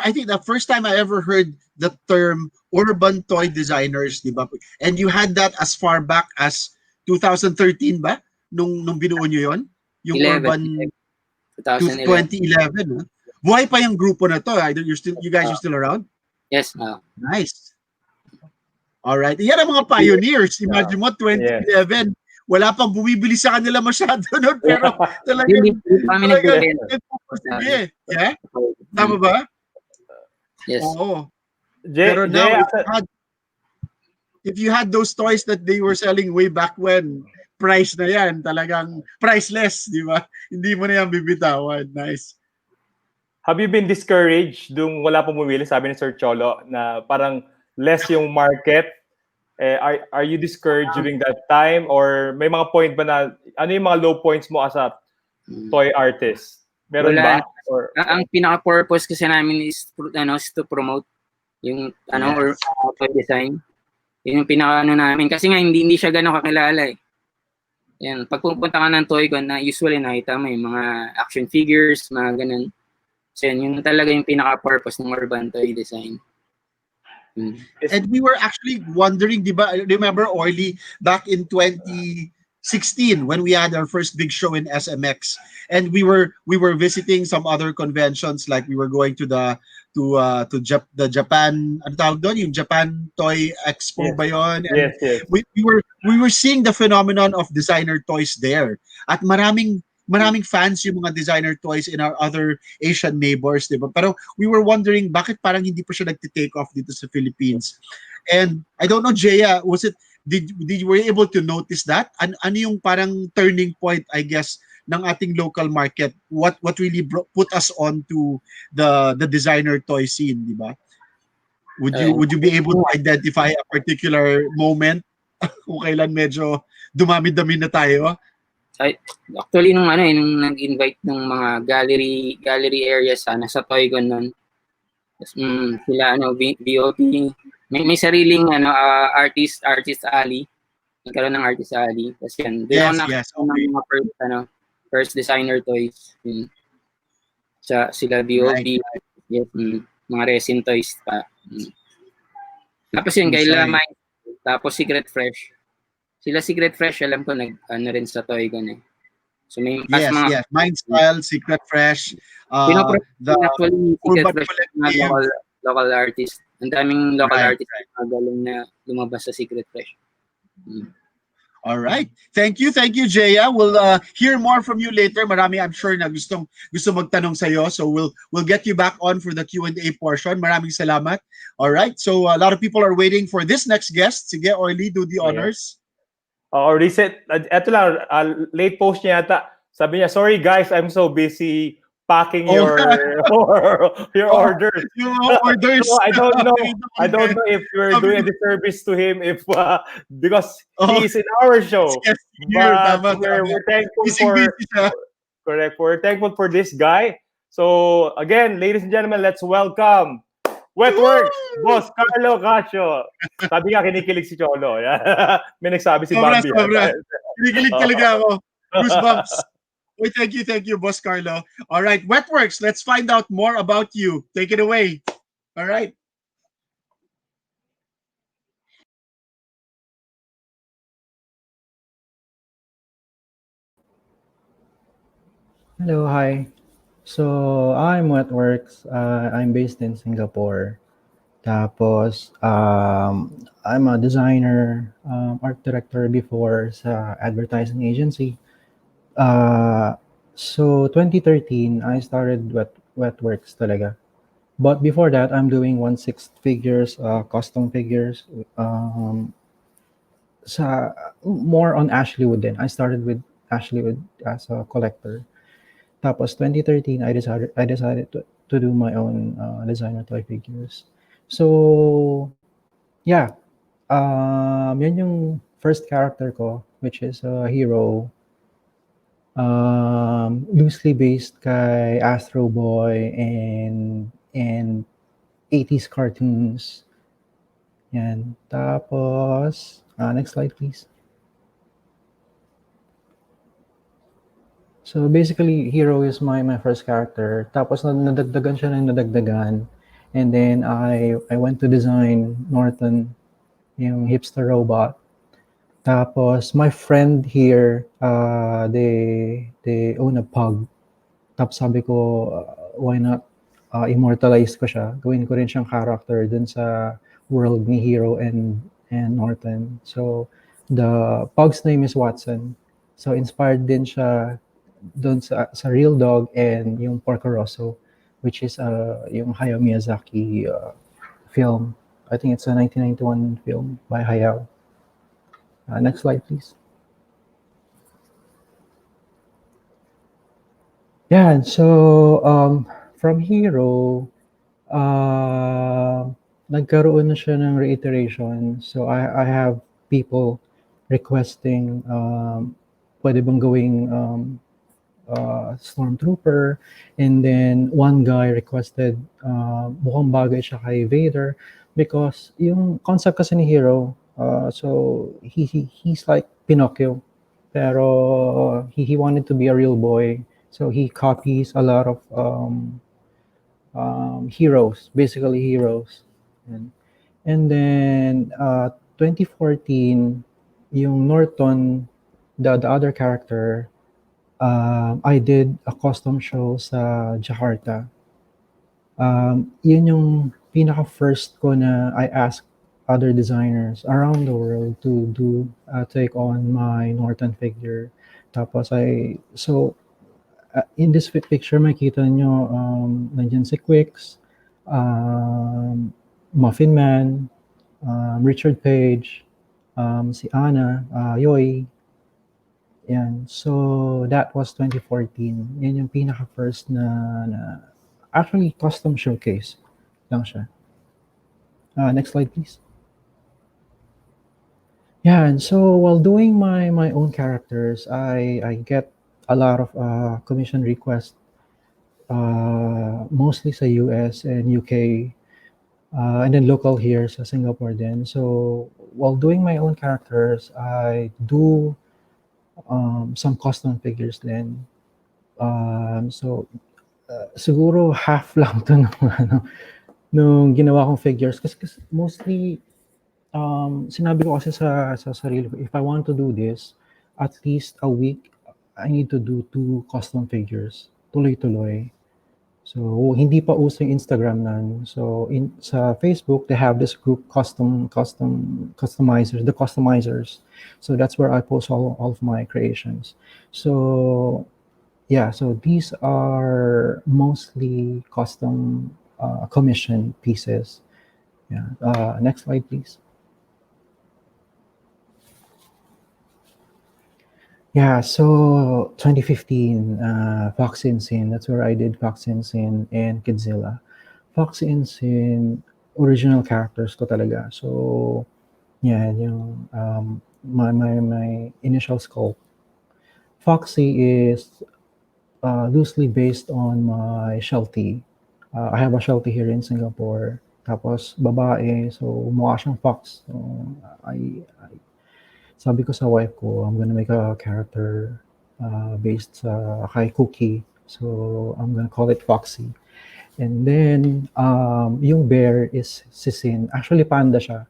I think the first time I ever heard the term urban toy designers, di ba? And you had that as far back as 2013 ba? Nung binuo nyo yun? Yung 11, urban 2011. 2011. Buhay pa yung grupo na to. You guys are still around? Yes. Nice. All right. Yan ang mga pioneers. Imagine mo, 2011. Wala pang bumibili sa kanila masyado nun. Pero talagang sige. Yeah? Tama ba? Yes. Oo. Pero now, if you had those toys that they were selling way back when, price na yan, talagang priceless, di ba? Hindi mo na yan bibitawan. Nice. Have you been discouraged dung wala pong bumili? Sabi ni Sir Cholo na parang less yung market. Are you discouraged during that time? Or may mga point ba na, ano yung mga low points mo as a toy artist? Meron ba? Or, ang pinaka-purpose kasi namin is to promote yung or toy design. Yun yung pinaka namin. Kasi nga hindi siya gano'ng kakilala eh. Yan, pag pupunta ka ng TOYCON na usually nakita mo yung mga action figures, mga ganun. So yun talaga yung pinaka-purpose ng urban toy design. And we were actually wondering, di ba, remember Orly, back in 2016 when we had our first big show in SMX, and we were visiting some other conventions, like we were going to the Japan, ano tawag doon, yung Japan Toy Expo ba yun? And yes. We were seeing the phenomenon of designer toys there. At maraming fans yung mga designer toys in our other Asian neighbors, di ba? Pero we were wondering bakit parang hindi pa siya nagtitake off dito sa Philippines. And I don't know, JeAA, were you able to notice that? Ano yung parang turning point, I guess, ng ating local market? What really put us on to the designer toy scene, di ba? Would you be able to identify a particular moment kung kailan medyo dumami-dami na tayo? Actually nung nag-invite ng mga gallery areas sa TOYCON noon. Sila VOP, may sariling artist alley. Nagkaroon ng artist alley. Tapos yan, ng mga first designer toys. Sila VOP, right. Yes, mga resin toys pa. Tapos yun, kaila Mind, tapos Secret Fresh. Sila Secret Fresh, alam ko rin sa TOYCON eh. So may yes. Mind Style, Secret Fresh, the Secret Fresh na local artist. Ang daming local artist na galing na lumabas sa Secret Fresh. All right. Thank you, JeAA. We'll hear more from you later. Marami, I'm sure, na gusto magtanong sa'yo. So we'll get you back on for the Q&A portion. Maraming salamat. All right. So a lot of people are waiting for this next guest. Sige, Orly, do the honors. Or recent, eto lang, late post niya yata. Sabi niya, sorry guys, I'm so busy packing Oh, your oh, orders. yung mga orders. So I don't know. Nakita ko I don't yan. know if you're Sabi doing ko, a disservice to him if because oh, he is in our show. yes, here. But Tama, tama. we're thankful for Busy siya. correct. We're thankful for this guy. So again, ladies and gentlemen, let's welcome Wetworks, Boss Carlo Cacho. Sabi nga, kinikilig si Cholo. May nagsabi si Sobra, Bambi. sobra. Kinikilig talaga ako. Goosebumps. Uy, thank you, Boss Carlo. All right, Wetworks, let's find out more about you. Take it away. All right. Hello, hi. So, I'm Wetworks. I'm based in Singapore. Tapos, I'm a designer, art director before sa advertising agency. So 2013, I started Wetworks talaga. But before that, I'm doing 1/6 figures, custom figures. Sa more on Ashley Wood then. I started with Ashley Wood as a collector. Tapos 2013, I decided to do my own designer toy figures. So yeah, yan yung first character ko, which is a hero. Loosely based kay Astro Boy and 80s cartoons. Yan. Tapos, next slide please. So basically, Hero is my first character. Tapos nadagdagan siya ng nadagdagan. And then I went to design Norton, yung hipster robot. Tapos my friend here, they own a pug. Tapos sabi ko, why not immortalize ko siya? Gawin ko rin siyang character dun sa world ni Hero and Norton. So the pug's name is Watson. So inspired din siya dun sa Real Dog and yung Porco Rosso, which is yung Hayao Miyazaki film. I think it's a 1991 film by Hayao. Next slide, please. Yeah, so from Hero, nagkaroon na siya ng reiteration. So I have people requesting pwede bang gawing Stormtrooper, and then one guy requested mukhang bagay siya kay Vader because yung concept kasi ni Hero, so he's like Pinocchio, pero he wanted to be a real boy, so he copies a lot of heroes, basically heroes. And then 2014, yung Norton, the other character, I did a custom show sa Jakarta. Yun yung pinaka-first ko na I asked other designers around the world to do take on my Norton figure. Tapos in this picture makita nyo nandiyan si Quicks, Muffin Man, Richard Page, si Anna, Yoy. Yan. So that was 2014. Yan yung pinaka-first na actually custom showcase lang siya. Next slide please. Yeah, and so while doing my own characters, I get a lot of commission requests, mostly sa US and UK, and then local here sa Singapore then. So while doing my own characters, I do some custom figures then. So siguro half lang to nung ginawa kong figures kasi mostly sinabi ko kasi sa sarili ko, if I want to do this, at least a week, I need to do 2 custom figures. Tuloy-tuloy. So, hindi pa uso yung Instagram nan. So, sa Facebook, they have this group customizers, the customizers. So, that's where I post all of my creations. So, yeah, so these are mostly custom commission pieces. Yeah. Next slide, please. Yeah, so 2015, Foxy and Sin. That's where I did Foxy and Sin and Kidzilla. Foxy and Sin, original characters ko talaga. So, yeah, yung my initial scope. Foxy is loosely based on my Sheltie. I have a Sheltie here in Singapore. Tapos babae, so mukha siyang fox. So, I sabi ko sa wife ko, I'm gonna make a character based sa kay Cookie. So, I'm gonna call it Foxy. And then, yung bear is si Sin. Actually, panda siya.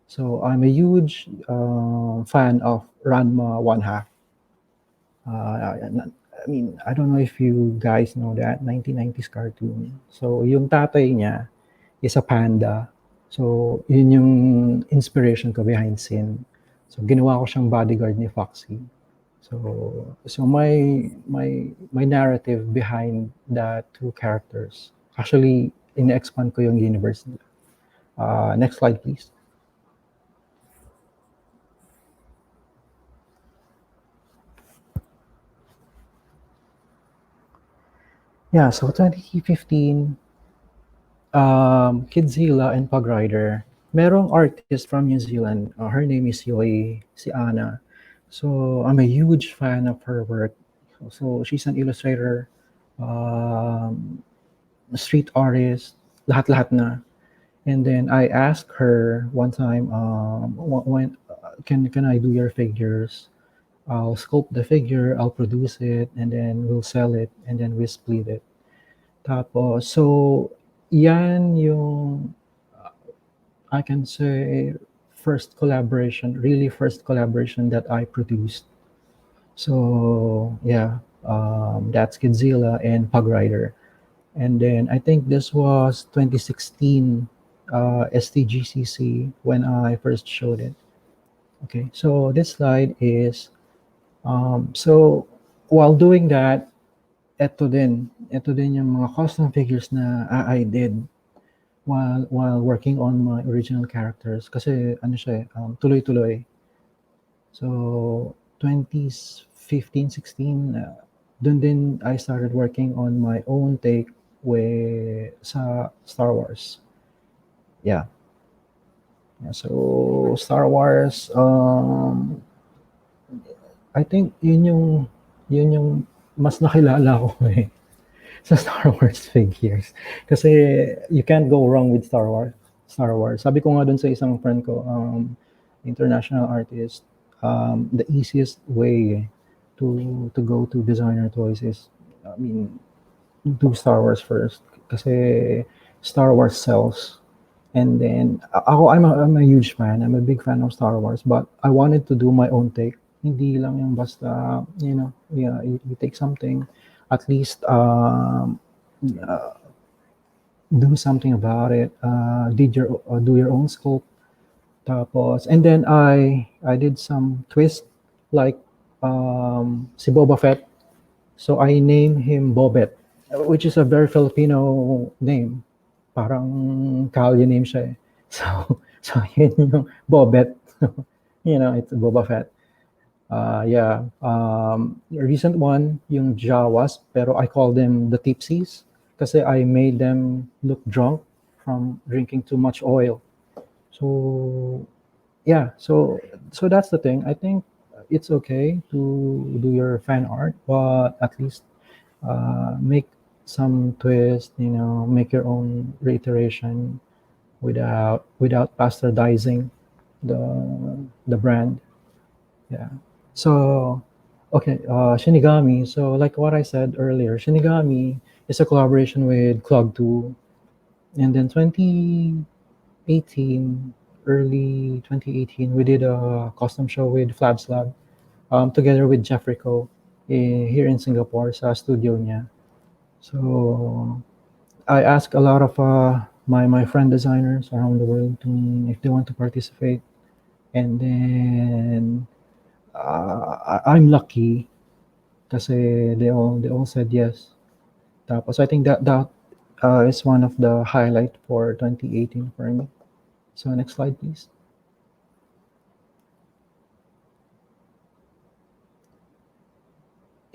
So, I'm a huge fan of Ranma One Half. I mean, I don't know if you guys know that 1990s cartoon. So, yung tatay niya is a panda. So, yun yung inspiration ko behind Sin. So, ginawa ko siyang bodyguard ni Foxy. So my narrative behind the two characters. Actually, in-expand ko yung universe nila. Next slide, please. Yeah, so 2015, Kidzilla and Pug Rider. Merong artist from New Zealand. Her name is JeAA, si Anna. So I'm a huge fan of her work. So she's an illustrator, um, street artist, lahat-lahat na. And then I asked her one time, when can I do your figures? I'll sculpt the figure, I'll produce it, and then we'll sell it, and then we split it. Tapos, so yan yung I can say really first collaboration that I produced. So yeah, that's Godzilla and Pug Rider. And then I think this was 2016 STGCC when I first showed it. Okay, so this slide is, so while doing that, ito din yung mga custom figures na I did while working on my original characters. Kasi ano siya tuloy-tuloy. So 2015, 16, dun din I started working on my own take sa Star Wars. Yeah. So Star Wars, I think yun yung mas nakilala ko sa Star Wars figures. Kasi you can't go wrong with Star Wars. Sabi ko nga dun sa isang friend ko, international artist, the easiest way to go to designer toys is, I mean, do Star Wars first. Kasi Star Wars sells. And then, I'm a huge fan. I'm a big fan of Star Wars. But I wanted to do my own take. Hindi lang yung basta, yeah, you take something, at least do something about it. Do your own scope. Tapos, and then I did some twist, like si Boba Fett. So I named him Bobet, which is a very Filipino name. Parang Kali name siya eh. So yun yung Bobet. It's Boba Fett. Yeah. Recent one, yung Jawas, pero I call them the Tipsies kasi I made them look drunk from drinking too much oil. So yeah, so that's the thing. I think it's okay to do your fan art, but at least make some twist, make your own reiteration without bastardizing the brand. Yeah. So okay, Shinigami. So like what I said earlier, Shinigami is a collaboration with Clog 2, and then 2018, early 2018, we did a custom show with Flabs Lab, together with Jeffrey Ko, here in Singapore sa studio niya. So I asked a lot of my friend designers around the world if they want to participate, and then I'm lucky kasi they all said yes. Tapos I think that is one of the highlight for 2018 for me. So next slide, please.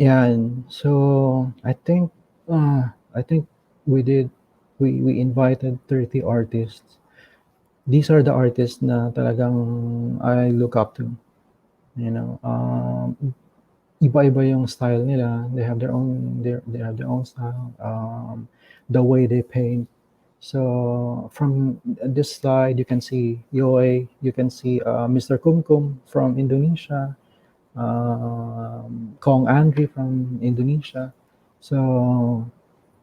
Yeah, and so I think we did we invited 30 artists. These are the artists na talagang I look up to. You know, iba-iba yung style nila. They have their own style. The way they paint. So from this slide, you can see JeAA, you can see Mr. Kumkum from Indonesia, Kong Andri from Indonesia. So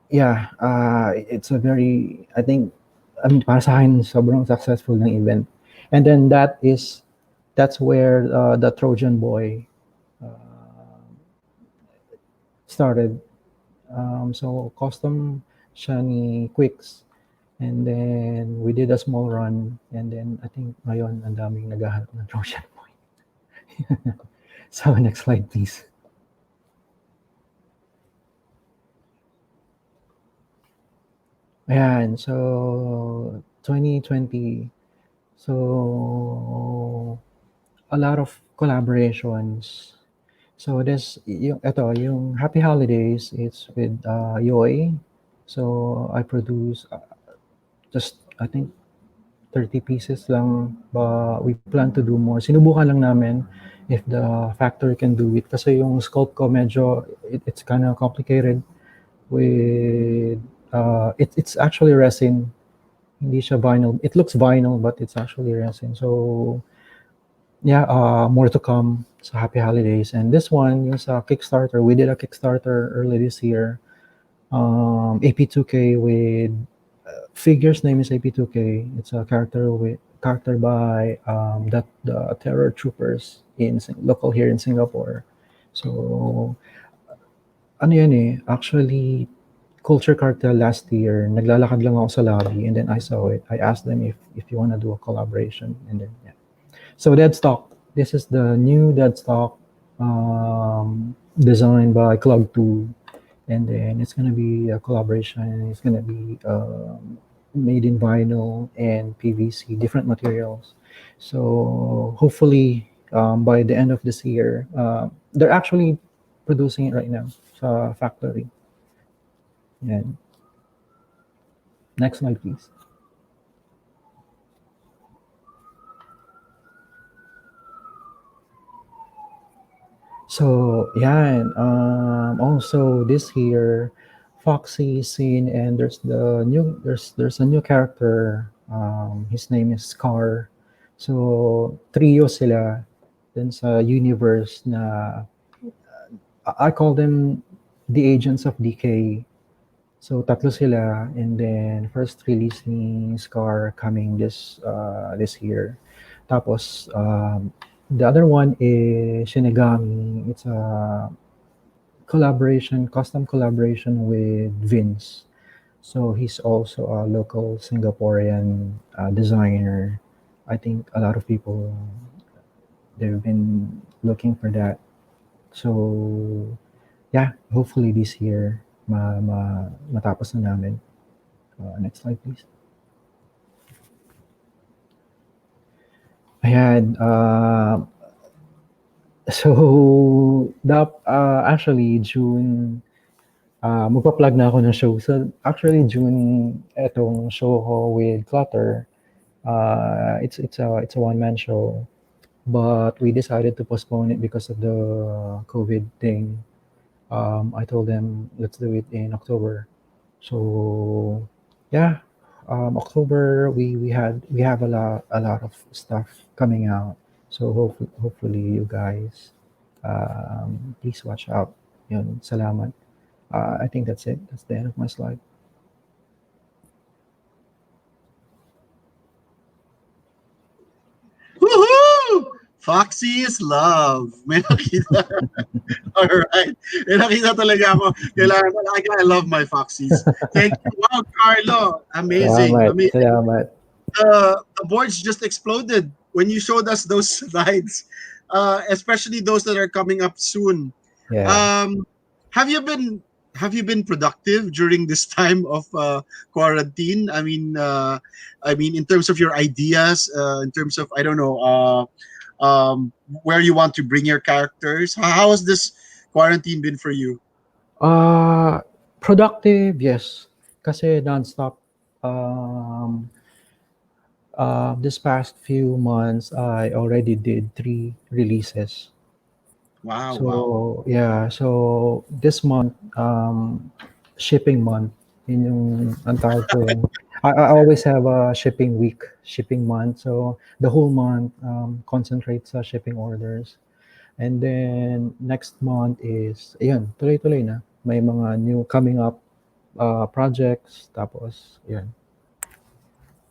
yeah, it's a very, I mean, para sa akin, sobrang successful ng event. And then that's where the Trojan Boy uh, started. So custom siya ni Quicks. And then we did a small run. And then I think ngayon ang daming naghahanap ng Trojan Boy. So next slide please. Ayan, so 2020. So a lot of collaborations. So yung Happy Holidays, it's with Yoy. So I produce just I think 30 pieces lang, but we plan to do more. Sinubukan lang namin if the factory can do it kasi yung sculpt ko medyo it's kind of complicated with it's actually resin. Hindi siya vinyl. It looks vinyl but it's actually resin. So yeah, more to come sa Happy Holidays. And this one, yung sa Kickstarter, we did a Kickstarter early this year. AP2K with figure's name is AP2K. It's a character by the terror troopers local here in Singapore. So ano yan eh, actually Culture Cartel last year, naglalakad lang ako sa lobby and then I saw it. I asked them if you want to do a collaboration and then yeah. So Deadstock, this is the new Deadstock designed by Club 2. And then it's going to be a collaboration. It's going to be made in vinyl and PVC, different materials. So hopefully by the end of this year, they're actually producing it right now sa factory. And next slide, please. So yeah, also this year, Foxy is seen, and there's a new character. His name is Scar. So trio sila, then sa universe na I call them the Agents of Decay. So tatlo sila, and then first release ni Scar coming this year. Tapos the other one is Shinigami. It's a custom collaboration with Vince. So he's also a local Singaporean designer. I think a lot of people they've been looking for that. So yeah, hopefully this year matapos na namin. Next slide please. Ayan, so actually June magpa-plug na ako ng show. So actually June etong show ko with Clutter. It's a one-man show, but we decided to postpone it because of the COVID thing. I told them let's do it in October. So yeah, October we have a lot of stuff coming out. So hopefully you guys please watch out. Yun, salamat. I think that's it. That's the end of my slide. Woohoo! Foxy is love. May nakita. Alright. May nakita talaga ako. Kailangan talaga. I love my Foxies. Thank you. Wow, Carlo. Amazing. Salamat. Amazing. Salamat. The boards just exploded when you showed us those slides, especially those that are coming up soon. Yeah. Have you been productive during this time of quarantine? I mean, in terms of your ideas, in terms of I don't know, where you want to bring your characters. How has this quarantine been for you? Productive, yes. Kasi nonstop. Um, this past few months, I already did 3 releases. Wow, wow. So, yeah. So, this month, shipping month. Yun yung ang tawag ko eh. I always have a shipping week, shipping month. So, the whole month concentrates sa shipping orders. And then, next month is, ayun, tuloy-tuloy na. May mga new coming up projects. Tapos, yun.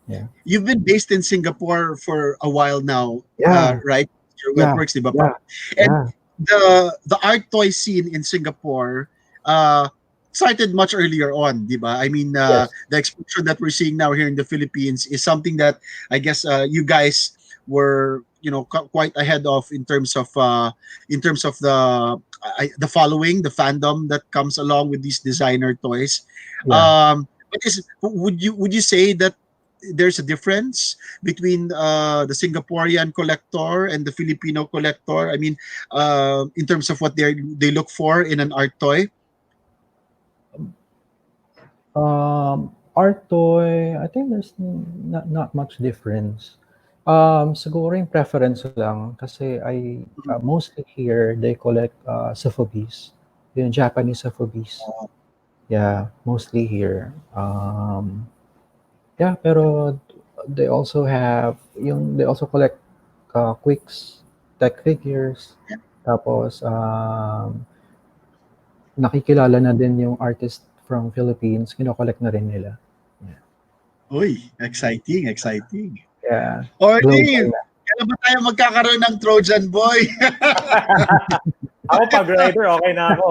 Yeah. You've been based in Singapore for a while now, Yeah. right? Your Yeah. Wetworks, di ba? Yeah. And Yeah. the art toy scene in Singapore uh, started much earlier on, di ba? I mean, Yes. the explosion that we're seeing now here in the Philippines is something that I guess you guys were, quite ahead of in terms of the following, the fandom that comes along with these designer toys. Yeah. But would you say that there's a difference between the Singaporean collector and the Filipino collector? I mean, in terms of what they look for in an art toy. Art toy, I think there's not much difference. Siguro yung preference lang kasi mostly here they collect sofubies, yung Japanese sofubies. Yeah, mostly here. Yeah, pero they also collect quicks, tech figures. Tapos nakikilala na din yung artist from Philippines, kino-collect na rin nila. Yeah. Uy, exciting. Yeah. Or Global na. kailan ba tayo magkakaroon ng Trojan Boy? Ako pag rider, okay na ako.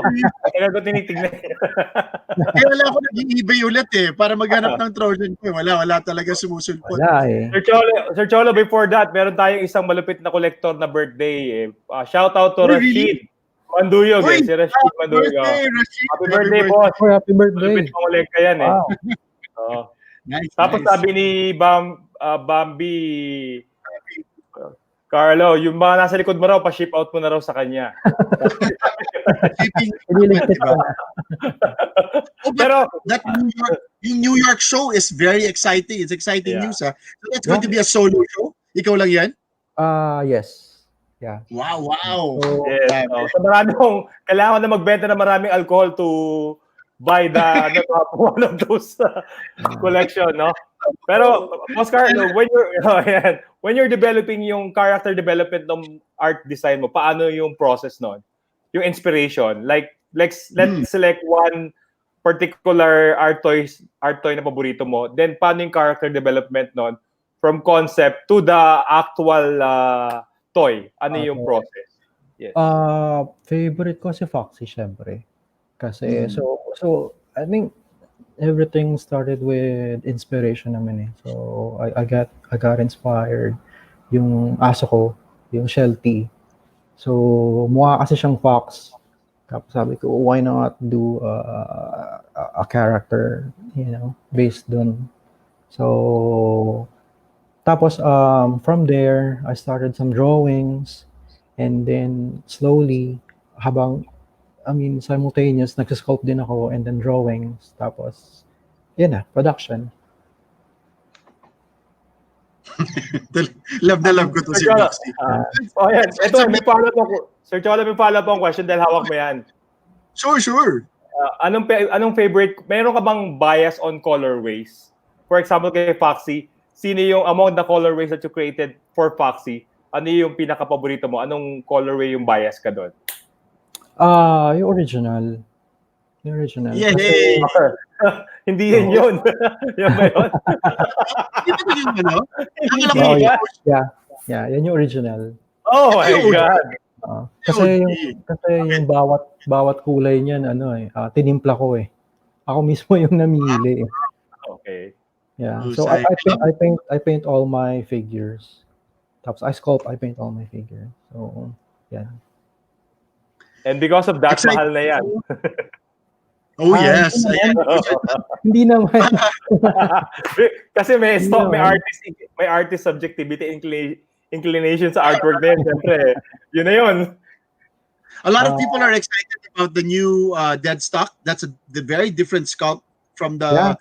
Kaya ko tinitignan. Kaya wala ako nag-eBay ulit para maghanap ng Trojan Boy. Wala talaga sumusulpot. Wala eh. Sir Cholo, before that, meron tayong isang malupit na collector na birthday. Shout out to Uy, Rashid Manduyog. Uy, Si Rashid Manduyog. Rashid. Happy birthday, boss. Oh, happy birthday. Malupit na kolekta yan eh. Wow. Nice. Tapos sabi ni Bambi, Carlo, yung mga nasa likod mo raw, pa-ship out mo na raw sa kanya. Diba? Pero that New York show is very exciting. It's exciting news. So it's going to be a solo show. Ikaw lang yan? Yes. Yeah. Wow. So, yes. So marami kailangan na magbenta ng maraming alcohol to buy the one of those collection, no? Pero Oscar, when you're developing yung character development ng art design mo, paano yung process nun? Yung inspiration, like let's select one particular art toy na paborito mo. Then paano yung character development nun from concept to the actual toy? Ano yung process? Yes. Favorite ko si Foxy syempre. Kasi so I think everything started with inspiration naman eh. So I got inspired yung aso ko, yung Sheltie. So mukha kasi siyang fox. Tapos sabi ko, why not do a character, based dun. So tapos from there I started some drawings, and then slowly simultaneous, nagsisculpt din ako, and then drawings, tapos, yun na, production. Love ko to si Foxy. Yan. Ito, may follow-up ako. Sir Cholo, may follow-up akong question dahil hawak mo yan. Sure. Anong favorite, meron ka bang bias on colorways? For example, kay Foxy, sino yung among the colorways that you created for Foxy, ano yung pinaka-paborito mo? Anong colorway yung bias ka doon? Yung original. Yeah. Kasi, hindi yun. Yan ba yun? Yeah, yan yung original. Oh my God. Kasi yung bawat kulay niyan, tinimpla ko eh. Ako mismo yung namili eh. Okay. Yeah. So I paint all my figures. Tapos I sculpt, I paint all my figures. So, yeah. And because of that, mahal na yan. Oh, yes. Hindi naman. Kasi may artist subjectivity inclination sa artwork na yun. Siyempre, yun na yun. A lot of Uh, people are excited about the new dead stock. That's the very different sculpt from yeah, the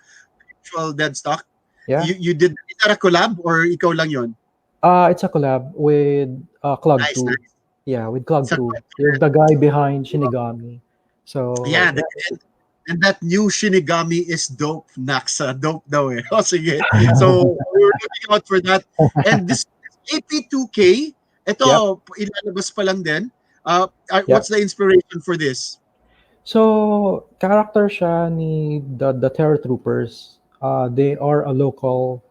actual dead stock. yeah. You did, is that a collab or ikaw lang yon? It's a collab with Clog Nice, 2. nice. Yeah, with Clog So, 2. Yung the guy behiund Shinigami. So, yeah, and that new Shinigami is dope, Naxa. Dope daw eh. Oh, sige. So, we're looking out for that. And this AP2K, ito, yep, ilalabas pa lang din. yep. What's the inspiration for this? So, character siya ni the Terror Troopers. They are a local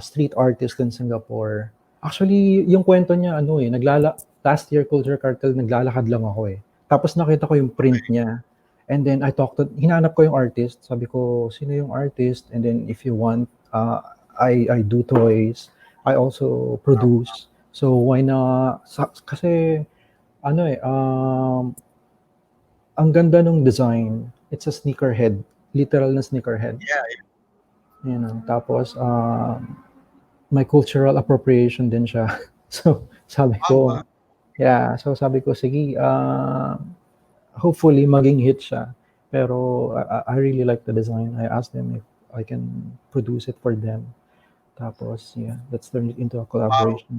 street artist in Singapore. Actually, yung kwento niya, last year, Culture Cartel, naglalakad lang ako eh. Tapos nakita ko yung print niya. And then hinanap ko yung artist. Sabi ko, sino yung artist? And then if you want, I do toys. I also produce. So why not? Kasi, ang ganda nung design. It's a sneakerhead. Literal na sneakerhead. Yeah, Tapos, may cultural appropriation din siya. So, sabi ko, wow. sabi ko, sige, hopefully maging hit siya. Pero I really like the design. I asked them if I can produce it for them. Tapos, yeah, let's turn it into a collaboration.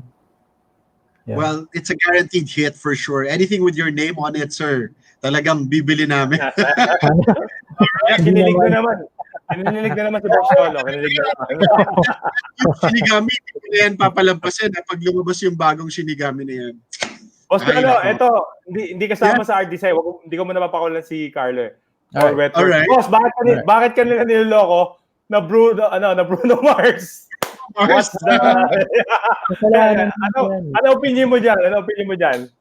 Yeah. Well, it's a guaranteed hit for sure. Anything with your name on it, sir, talagang bibili namin. Kinilig na naman. Kinilig na naman si Boss Lolo. Kinilig na naman. Yung Shinigami, hindi na yan papalampasin pag lumabas yung bagong Shinigami na yan. Boss Ay, Lolo, nako. ito, hindi kasama sa art design. Hindi ko muna mapakulan si Carlo. Or Alright. Wetworks. Alright. Boss, bakit ka nila niloloko na Bruno Mars? What's the... Kasalanan ano opinion mo dyan? Ano opinion mo dyan?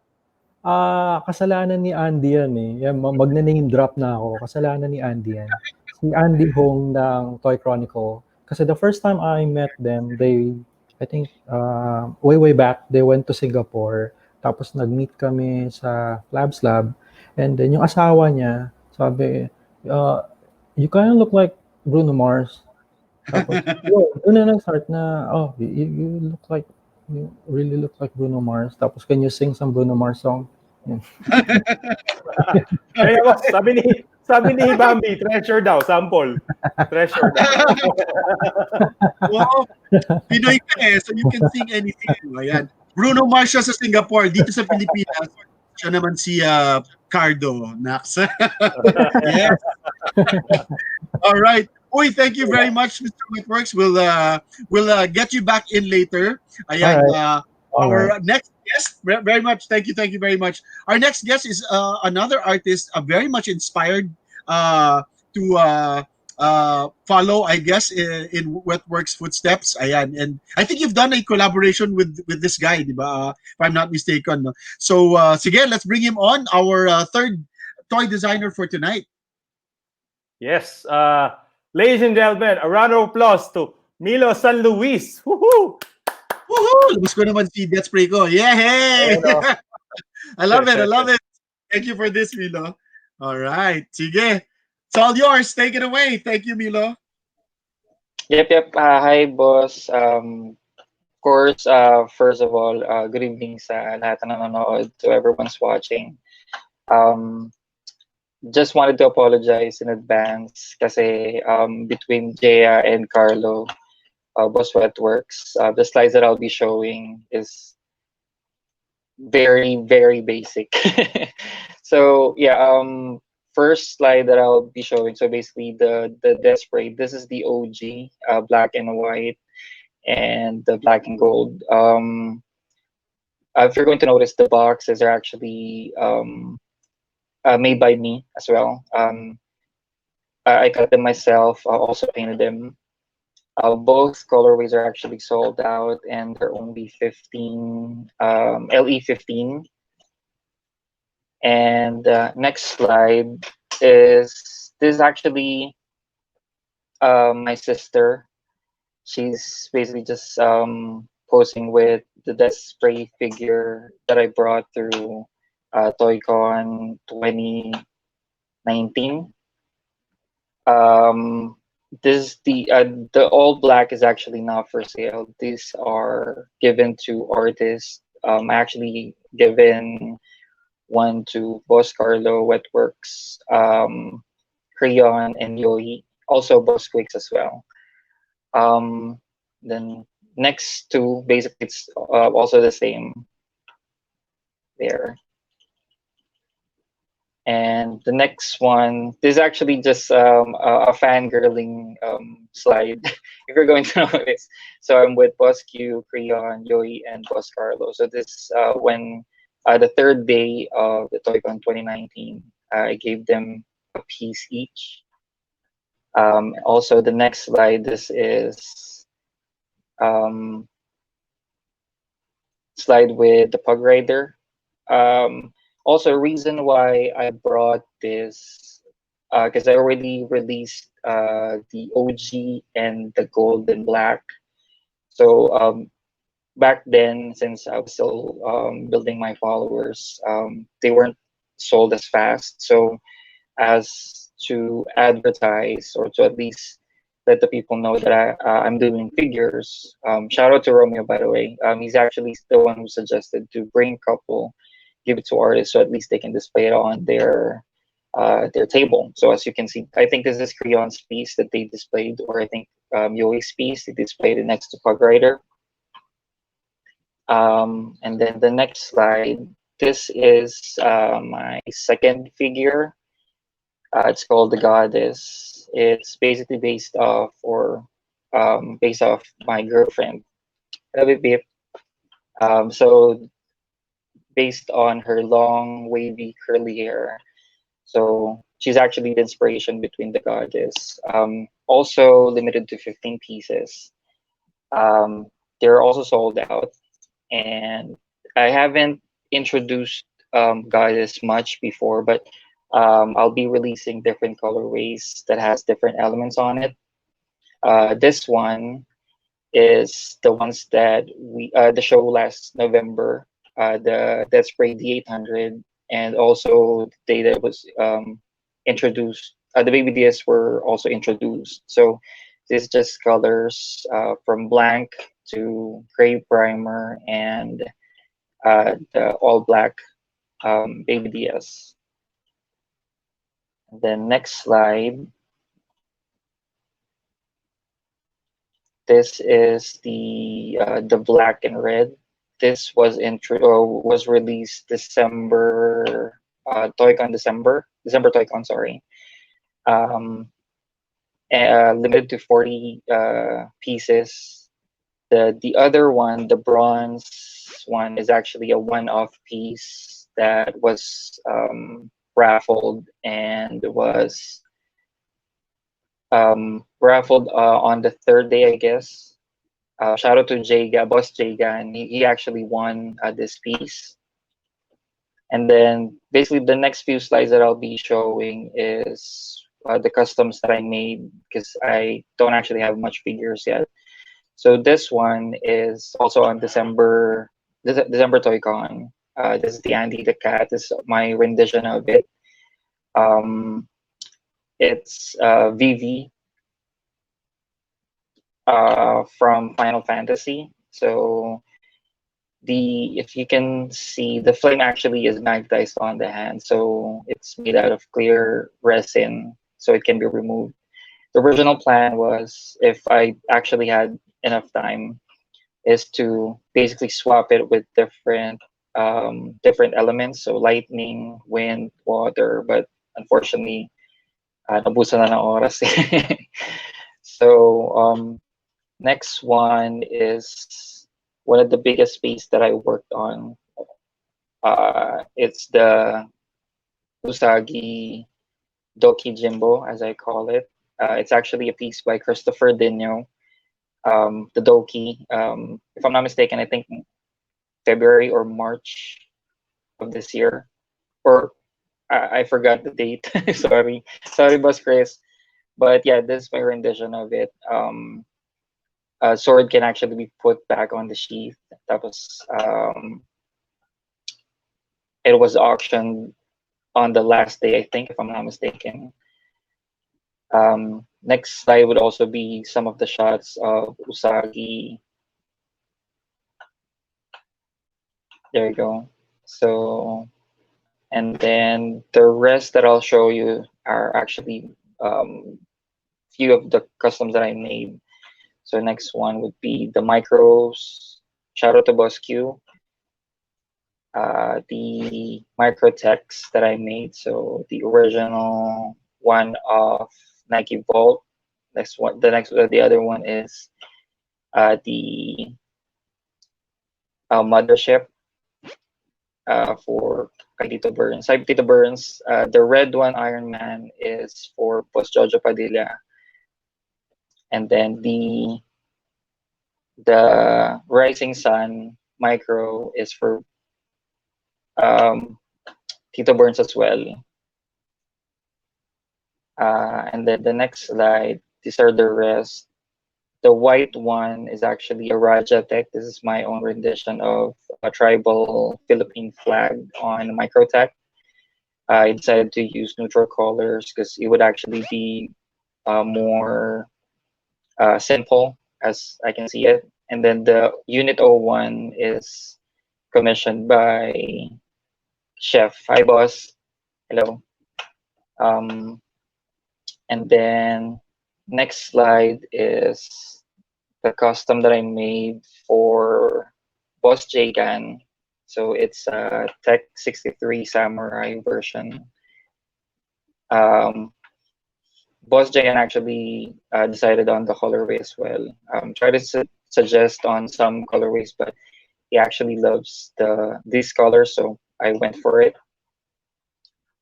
Kasalanan ni Andy yan eh. Yan, magne-name drop na ako. Kasalanan ni Andy yan. Si Andy Hong ng Toy Chronicle. Kasi the first time I met them, I think, way back, they went to Singapore. Tapos nag-meet kami sa Labs Lab. And then yung asawa niya, sabi, you kind of look like Bruno Mars. Tapos, doon na nag-start na, you really look like Bruno Mars. Tapos, can you sing some Bruno Mars song? Yeah. Kaya sabi ni Bambi, treasure daw, sample. Treasure daw. Wow. Pinoy ka eh, so you can sing anything. Ayan. Bruno Mars siya sa Singapore. Dito sa Pilipinas, siya naman si Carlo, Nax. Yes. All right. Uy, thank you very much, Mr. Wetworks. We'll get you back in later. Ayan, our next guest, very much. Thank you very much. Our next guest is another artist, very much inspired to follow, I guess, in Wetworks footsteps. Ayan, and I think you've done a collaboration with this guy, di ba? If I'm not mistaken. No? So, sige, let's bring him on. Our third toy designer for tonight. Yes. Ladies and gentlemen, a round of applause to Milo San Luis. Woohoo! Woohoo! Labas ko naman si death spray ko. Yeah! Hey! I love it. Thank you for this, Milo. All right. Sige. It's all yours. Take it away. Thank you, Milo. Yep. Hi, boss. Of course, first of all, good evening sa lahat na nanonood, to everyone's watching. Just wanted to apologize in advance kasi between JeAA and Carlo, Boss Wetworks, the slides that I'll be showing is very, very basic. So yeah, first slide that I'll be showing, so basically the death spray, this is the OG, black and white and the black and gold. If you're going to notice, the boxes are actually made by me as well. I cut them myself. I also painted them. Both colorways are actually sold out, and they're only 15 LE 15. And next slide is this is actually my sister. She's basically just posing with the death spray figure that I brought through TOYCON 2019. This the all black is actually not for sale. These are given to artists. I actually given one to Boss Carlo, Wetworks, Creon, and Yoi. Also Boss Quicks as well. Um, then next two, basically it's also the same there. And the next one, this is actually just a fangirling slide, if you're going to know this. So I'm with Boss Q, Creon, Yoi, and Boss Carlo. So this when the third day of the TOYCON 2019, I gave them a piece each. Also, the next slide, this is um, slide with the Pug Rider. Also, a reason why I brought this, because I already released the OG and the gold and black. So back then, since I was still building my followers, they weren't sold as fast. So as to advertise or to at least let the people know that I'm doing figures. Shout out to Romeo, by the way. He's actually the one who suggested to bring a couple, give it to artists so at least they can display it on their table. So as you can see, I think this is Creon's piece that they displayed, or I think Yoi's piece they displayed it next to Pug Rider. And then the next slide, this is my second figure. It's called the Goddess. It's basically based off based off my girlfriend. Beep, beep. So based on her long, wavy, curly hair. So she's actually the inspiration between the Goddess. Also limited to 15 pieces. They're also sold out, and I haven't introduced Goddess much before, but I'll be releasing different colorways that has different elements on it. This one is the ones that we the show last November, the that spray D800, and also the day that was introduced. The baby DS were also introduced. So this is just colors from blank to gray primer and the all black baby DS. Then next slide. This is the black and red. This was released December TOYCON December TOYCON, sorry. Um, Limited to 40 pieces. The other one, the bronze one, is actually a one-off piece that was raffled and was raffled on the third day, I guess. Shout out to Jega, Boss Jega, and he actually won this piece. And then basically the next few slides that I'll be showing is the customs that I made because I don't actually have much figures yet. So this one is also on December TOYCON. This is the Andy the Cat. This is my rendition of it. It's Vivi from Final Fantasy. So if you can see, the flame actually is magnetized on the hand, so it's made out of clear resin, so it can be removed. The original plan was, if I actually had enough time, is to basically swap it with different elements, so lightning, wind, water, but unfortunately, nabusan na ng oras. So next one is one of the biggest piece that I worked on. It's the Usagi Doki Jimbo, as I call it. It's actually a piece by Christopher Dino. The Doki, if I'm not mistaken, I think February or March of this year, or I forgot the date. sorry, Boss Chris. But yeah, this is my rendition of it. A sword can actually be put back on the sheath. It was auctioned on the last day, I think, if I'm not mistaken. Next slide would also be some of the shots of Usagi. There you go. So, And then the rest that I'll show you are actually few of the customs that I made. So next one would be the micros. Shout out to Boss Q. The micro text that I made. So the original one of Nike Vault. The other one is the mothership for kay Tito Burns. Hi, Tito Burns. The red one, Iron Man, is for Boss Jojo Padilla, and then the Rising Sun micro is for um, Tito Burns as well. And then the next slide, these are the rest. The white one is actually a Raja Tech. This is my own rendition of a tribal Philippine flag on Microtech. I decided to use neutral colors because it would actually be more simple as I can see it. And then the Unit 01 is commissioned by Chef. Hi, boss. Hello. And then next slide is the custom that I made for Boss Jagan. So it's a Tech 63 Samurai version. Boss Jagan actually decided on the colorway as well. Try to suggest on some colorways, but he actually loves these colors, so I went for it.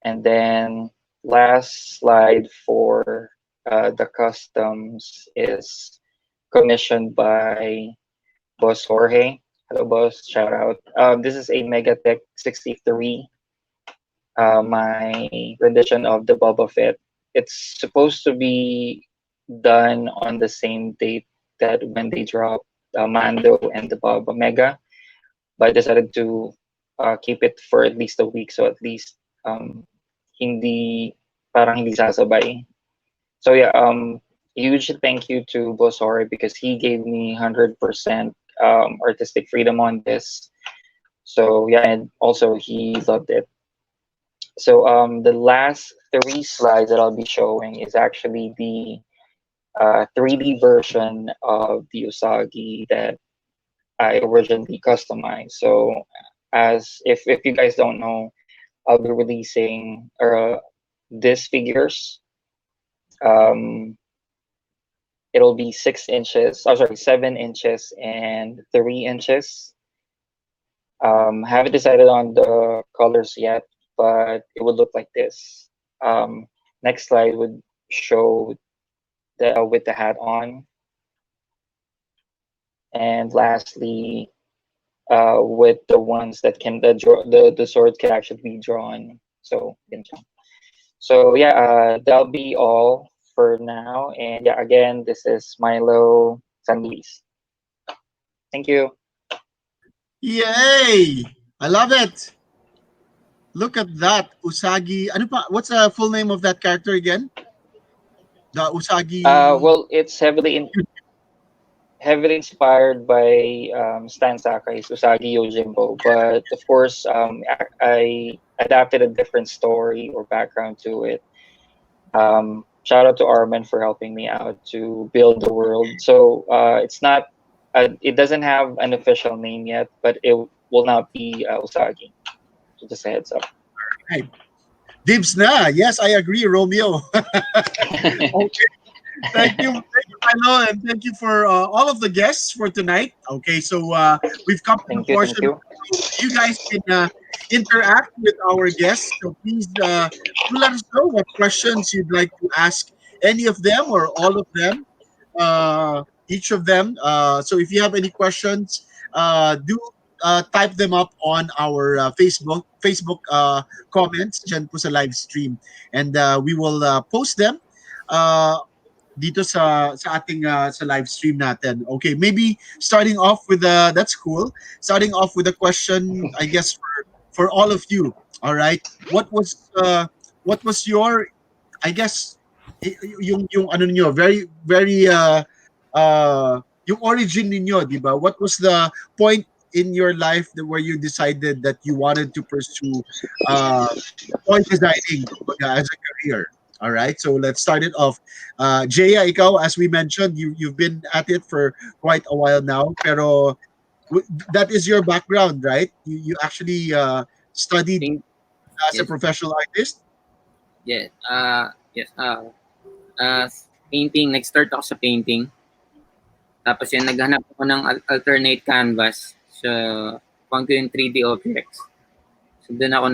And then last slide for the customs is commissioned by Boss Jorge. Hello, boss. Shout out. This is a Megatech 63, my rendition of the Boba Fett. It's supposed to be done on the same date that when they dropped Mando and the Boba Mega, but I decided to keep it for at least a week, so at least hindi parang hindi sasabay. So yeah, huge thank you to Boss Jorge because he gave me 100% artistic freedom on this. So yeah, and also he loved it. So the last 3 slides that I'll be showing is actually the 3D version of the Usagi that I originally customized. So as if you guys don't know, I'll be releasing these figures. It'll be 6 inches. Oh, sorry, 7 inches and 3 inches. Haven't decided on the colors yet, but it would look like this. Next slide would show the with the hat on, and lastly, with the ones that can the sword can actually be drawn. So so yeah, that'll be all for now. And yeah, again, this is Milo San Luis. Thank you. Yay! I love it. Look at that, Usagi. Ano pa? What's the full name of that character again? The Usagi. Well, it's heavily inspired by Stan Sakai's Usagi Yojimbo, but of course, I adapted a different story or background to it. Shout out to Armin for helping me out to build the world. So it's not, it doesn't have an official name yet, but it will not be Usagi. So just a heads up. Hey, Dibs na. Yes, I agree, Romeo. Okay. Thank you, Milo, and thank you for all of the guests for tonight. Okay, so we've come to the Thank you. portion. Thank you. So you guys can interact with our guests. So please do let us know what questions you'd like to ask any of them or all of them, each of them. So if you have any questions, do type them up on our Facebook comments dyan po sa live stream, and we will post them. Dito sa ating sa live stream natin. Okay, maybe starting off with that's cool. Starting off with a question, I guess for all of you. All right, what was your, I guess, yung ano niyo, very yung origin niyo, di ba? What was the point in your life where you decided that you wanted to pursue toy designing kumbaga, as a career? All right, so let's start it off. JeAA, ikaw, as we mentioned, you've been at it for quite a while now, pero that is your background, right? You actually studied Think, as a yes, professional artist. yes, yes, uh, painting, nag-start ako sa painting. Tapos yun, naghanap ako ng alternate canvas. So, pang ko yung 3D objects. So, doon ako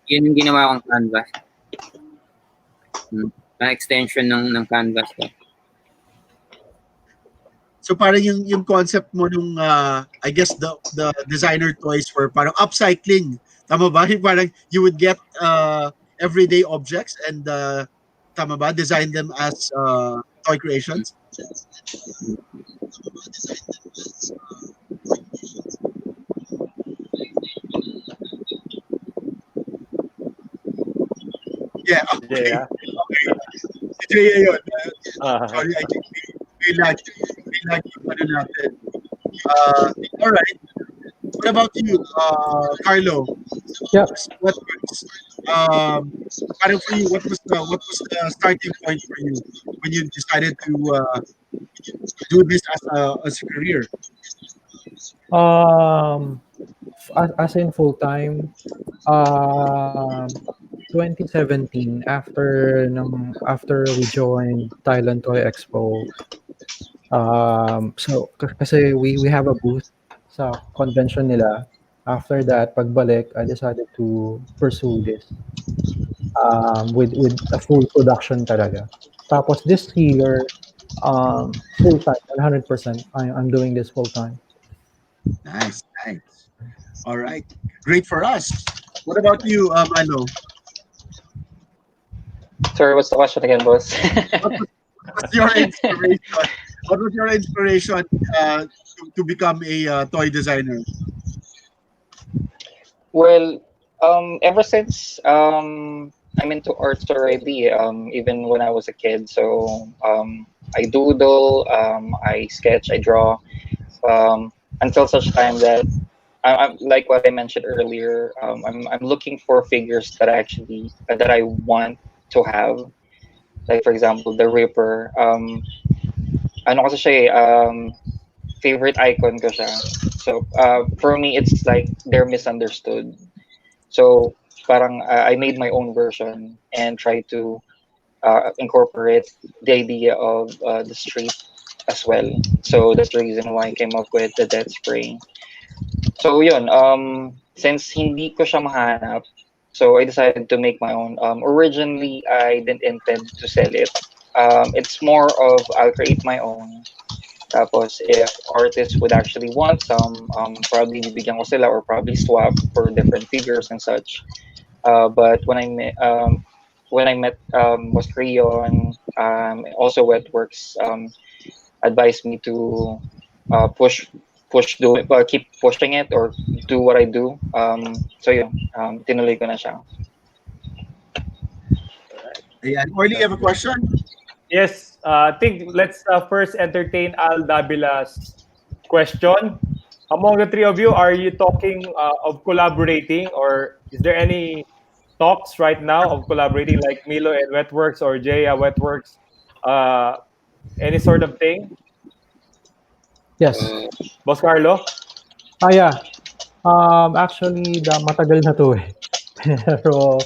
yun yung ginawa kong canvas. Extension ng canvas ko. So parang yung concept mo nung I guess the designer toys were parang upcycling. Tama ba? Yung parang you would get everyday objects and tama ba? Design them as toy creations. Yeah, okay. Yeah. Okay. Si JeAA yun. Uh, Sorry, I think we lag yung ano natin. All right. What about you, Carlo? Yeah. Wetworks. Parang for you, what was the starting point for you when you decided to do this as a career? As in full time, um 2017 after we joined Thailand Toy Expo. So kasi we have a booth sa convention nila. After that, pagbalik, I decided to pursue this with a full production talaga. Tapos this year, full time, 100%. I'm doing this full time. Nice, nice. All right, great for us. What about you, Milo? Sorry, what's the question again, boss? What's your inspiration? What was your inspiration to become a toy designer? Well, ever since I'm into arts already, even when I was a kid. So I doodle, I sketch, I draw, until such time that I'm like what I mentioned earlier. I'm looking for figures that I want to have. Like for example, the Ripper. Ano kasi siya eh, favorite icon ko siya. So for me, it's like they're misunderstood. So parang I made my own version and try to incorporate the idea of the street as well. So that's the reason why I came up with the dead spray. So yun, since hindi ko siya mahanap, so I decided to make my own. Originally, I didn't intend to sell it. It's more of I'll create my own. Tapos if artists would actually want some, probably bibigyan ko sila or probably swap for different figures and such. But when I met was Creon, also Wetworks, advised me to keep pushing it or do what I do. So yun, tinuloy ko na siya. And Orly, you have a question? yes, I think let's first entertain Al Dabila's question. Among the three of you, are you talking of collaborating, or is there any talks right now of collaborating, like Milo and Wetworks or JeAA Wetworks? Any sort of thing? Yes. Boss Carlo? Yeah. Actually, matagal na to eh. Pero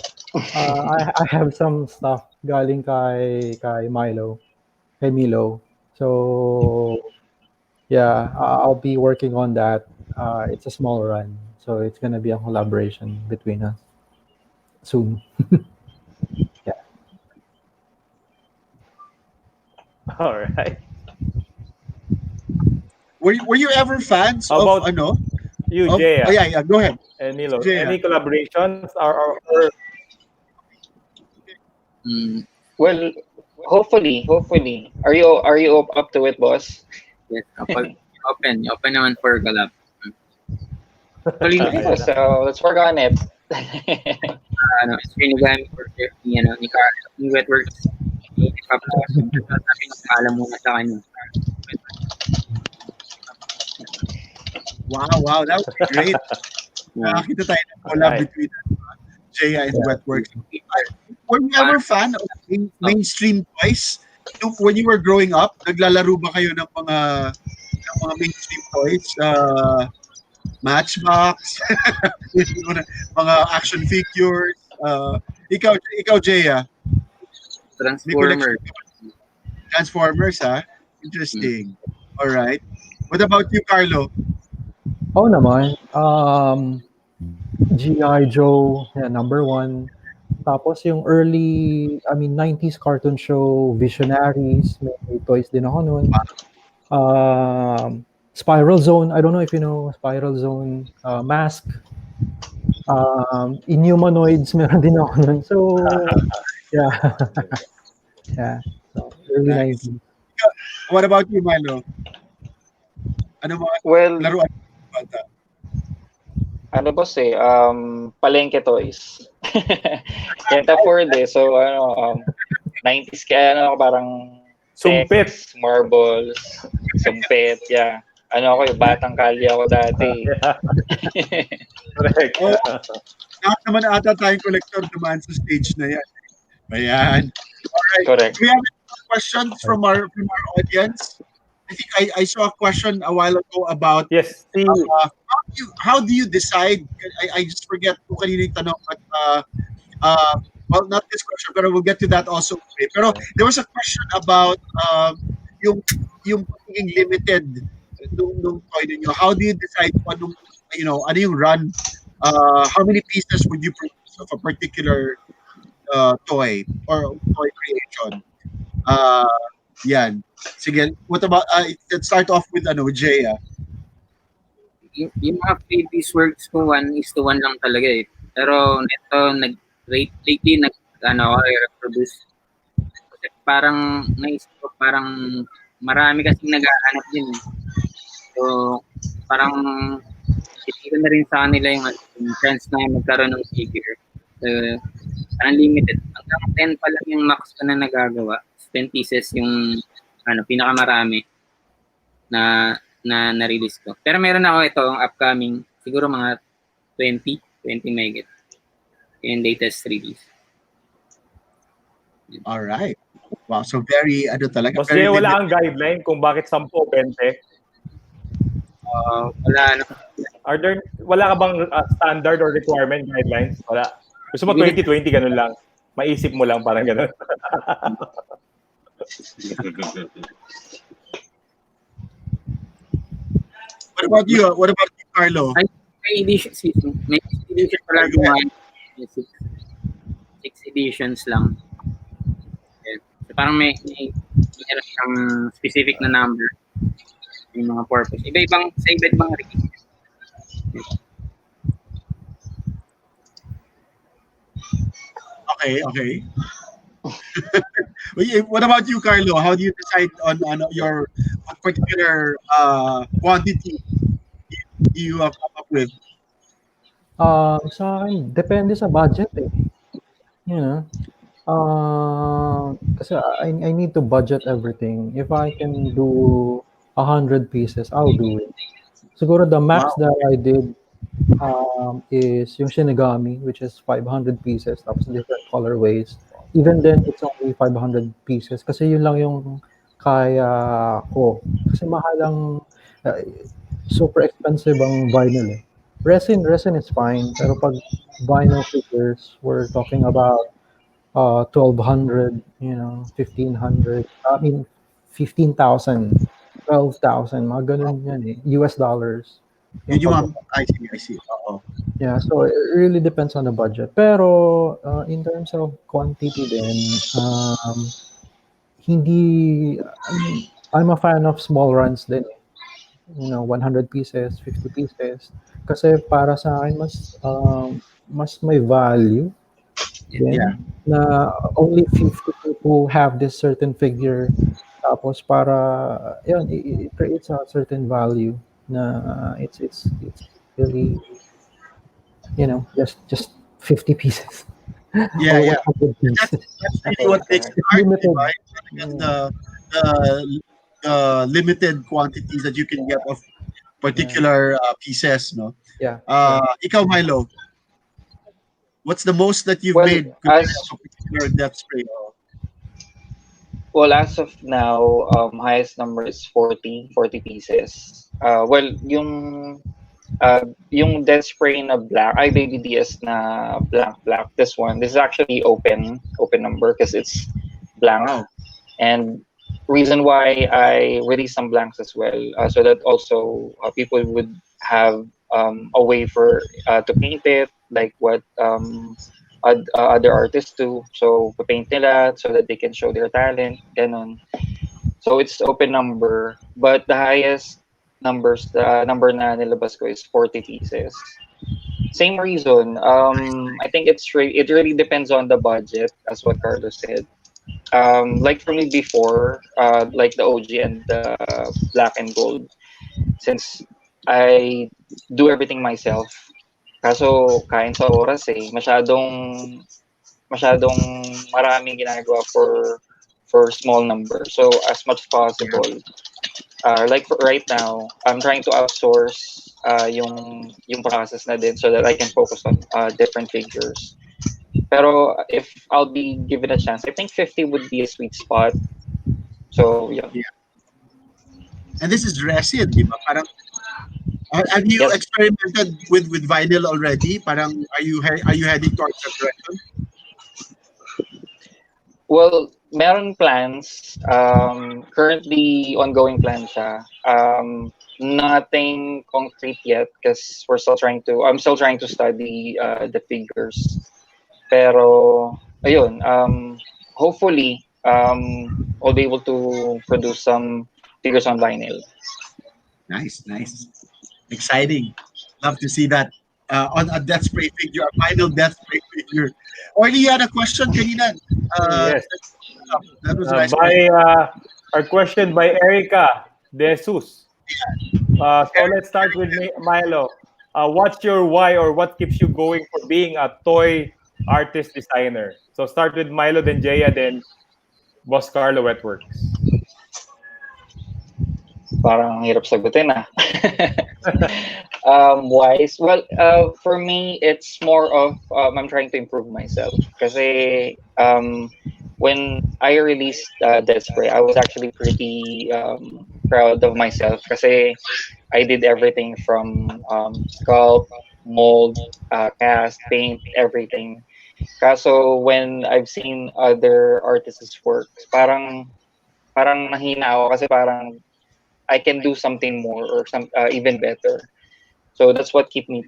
I have some stuff galing kay Milo. So yeah, I'll be working on that. It's a small run, so it's gonna be a collaboration between us soon. Yeah. All right. Were you ever fans How of about ano? you, Of, JeAA yeah, go ahead. and Milo? JeAA. Any collaborations or Well, hopefully. Are you up to it, boss? yes, open naman for collab. Actually, Yeah, so let's work on it. sinigahan for ni Carlo, ni Wetworks. Ni Papa, sabi ng paalam muna sa kanya. Wow, that would be great. Nakakita tayo ng collab Alright. between JeAA and Yeah. Wetworks. Were you ever fan of mainstream toys? When you were growing up, naglalaro ba kayo ng mga mainstream toys? Matchbox, mga action figures. Ikaw Jaya, may collection Transformer. ka ba? Transformers, ha? Interesting. All right. What about you, Carlo? Oo naman. G.I. Joe, yeah, number one. Tapos yung early, 90s cartoon show, Visionaries, may toys din ako noon. Spiral Zone, I don't know if you know Spiral Zone, Mask, Inhumanoids, meron din ako noon. So, yeah. Yeah. So, early Nice. 90s. What about you, Milo? Ano mga Well, laruan ng bata? ano boss palengke toys. Can't afford So, 90s kaya parang Sumpit. Tex, marbles, sumpit, yeah. Ako yung batang kalye ako dati. Correct. Oh, lahat naman ata tayong collector naman sa stage na yan. Ayan. Alright. Correct. We have questions from our audience. I think I saw a question a while ago about Yes. how do you decide? I just forget kung kanino yung tanong, but well, not this question, but we'll get to that also. Pero there was a question about yung pagiging limited nung toy ninyo. How do you decide kung ano yung run? How many pieces would you produce of a particular toy or toy creation? Yan. Sige, what about let's start off with Jaya. Yung mga previous works ko, 1:1 lang talaga eh. Pero neto, lately, ako reproduce. Kasi parang, naisip ko, parang marami kasing naghahanap din eh. So, parang, isipin na rin sa kanila yung chance na magkaroon ng figure. Parang limited. Hanggang 10 pa lang yung max ko na nagagawa. 10 pieces yung pinakamarami na na-release ko. Pero meron ako ito, upcoming, siguro mga 20 megit in latest release. All right. Wow, so very talaga. Mas Very wala limited. kang guideline kung bakit 10 o 20? Wala Wala ka bang standard or requirement guidelines? Wala. Gusto mo 20-20, ganun lang. Maisip mo lang, parang ganun. What about you? What about you, Carlo? may edition pala gumawa. 6 editions lang. So, parang may siyang specific na number yung mga purpose. Sa iba-ibang release. Okay. What about you, Carlo? How do you decide on your particular quantity you come up with? Sa akin, depende sa budget eh. Kasi I need to budget everything. If I can do 100 pieces, I'll do it. Siguro the max that I did is yung Shinigami, which is 500 pieces, tapos different colorways. Even then, it's only 500 pieces kasi yun lang yung kaya ko. Kasi mahalang, super expensive ang vinyl eh. Resin is fine, pero pag vinyl figures, we're talking about 1,200, 1,500, 15,000, 12,000, mga ganun yan eh, US dollars. I see. Yeah, so it really depends on the budget. Pero in terms of quantity din, I'm a fan of small runs din. 100 pieces, 50 pieces. Kasi para sa akin, mas may value. Yeah. Na only 50 people have this certain figure. Tapos para, yun, it creates a certain value na it's really, just 50 pieces. Yeah. 100 pieces. That's really what makes it hard, Limited. right? The limited quantities that you can get of particular pieces, no? Yeah. Ikaw, Milo, what's the most that you've Well, made as a particular death spray? well, as of now, highest number is 40 pieces. Well, yung dead spray na black, ay baby DS na black. This is actually open number because it's blank. Wow. And reason why I released some blanks as well, so that also people would have a way for to paint it, like what other artists do. So paint nila so that they can show their talent, ganon. So it's open number, but the highest number na nilabas ko is 40 pieces. Same reason. I think it really depends on the budget, as what Carlos said. Like for me before, like the OG and the black and gold, since I do everything myself. Kaso kain sa oras masyadong maraming ginagawa for small number. So as much as possible, like for right now, I'm trying to outsource yung process na din so that I can focus on different figures. Pero if I'll be given a chance, I think 50 would be a sweet spot. So yeah. And this is resin, di ba? Parang, have you Yes. experimented with vinyl already? Parang, are you heading towards that direction? Well, meron plans. Currently ongoing plan siya. Nothing concrete yet because I'm still trying to study the figures. Pero ayun, hopefully I'll be able to produce some figures on vinyl. Nice. Exciting. Love to see that on a death spray figure, a final death spray figure. Orly, you had a question kanina. Yes. That was a nice By question. our question by Erica De Jesus. So let's start with Milo. What's your why or what keeps you going for being a toy artist designer? So start with Milo, then JeAA, then Boss Carlo Wetworks. Parang hirap sagutin ah. Wise. Well, for me, it's more of I'm trying to improve myself. Kasi when I released Dead Spray, I was actually pretty proud of myself. Kasi I did everything from sculpt, mold, cast, paint, everything. Kaso when I've seen other artists' works, parang nahina ako kasi parang I can do something more or even better. So that's what keeps me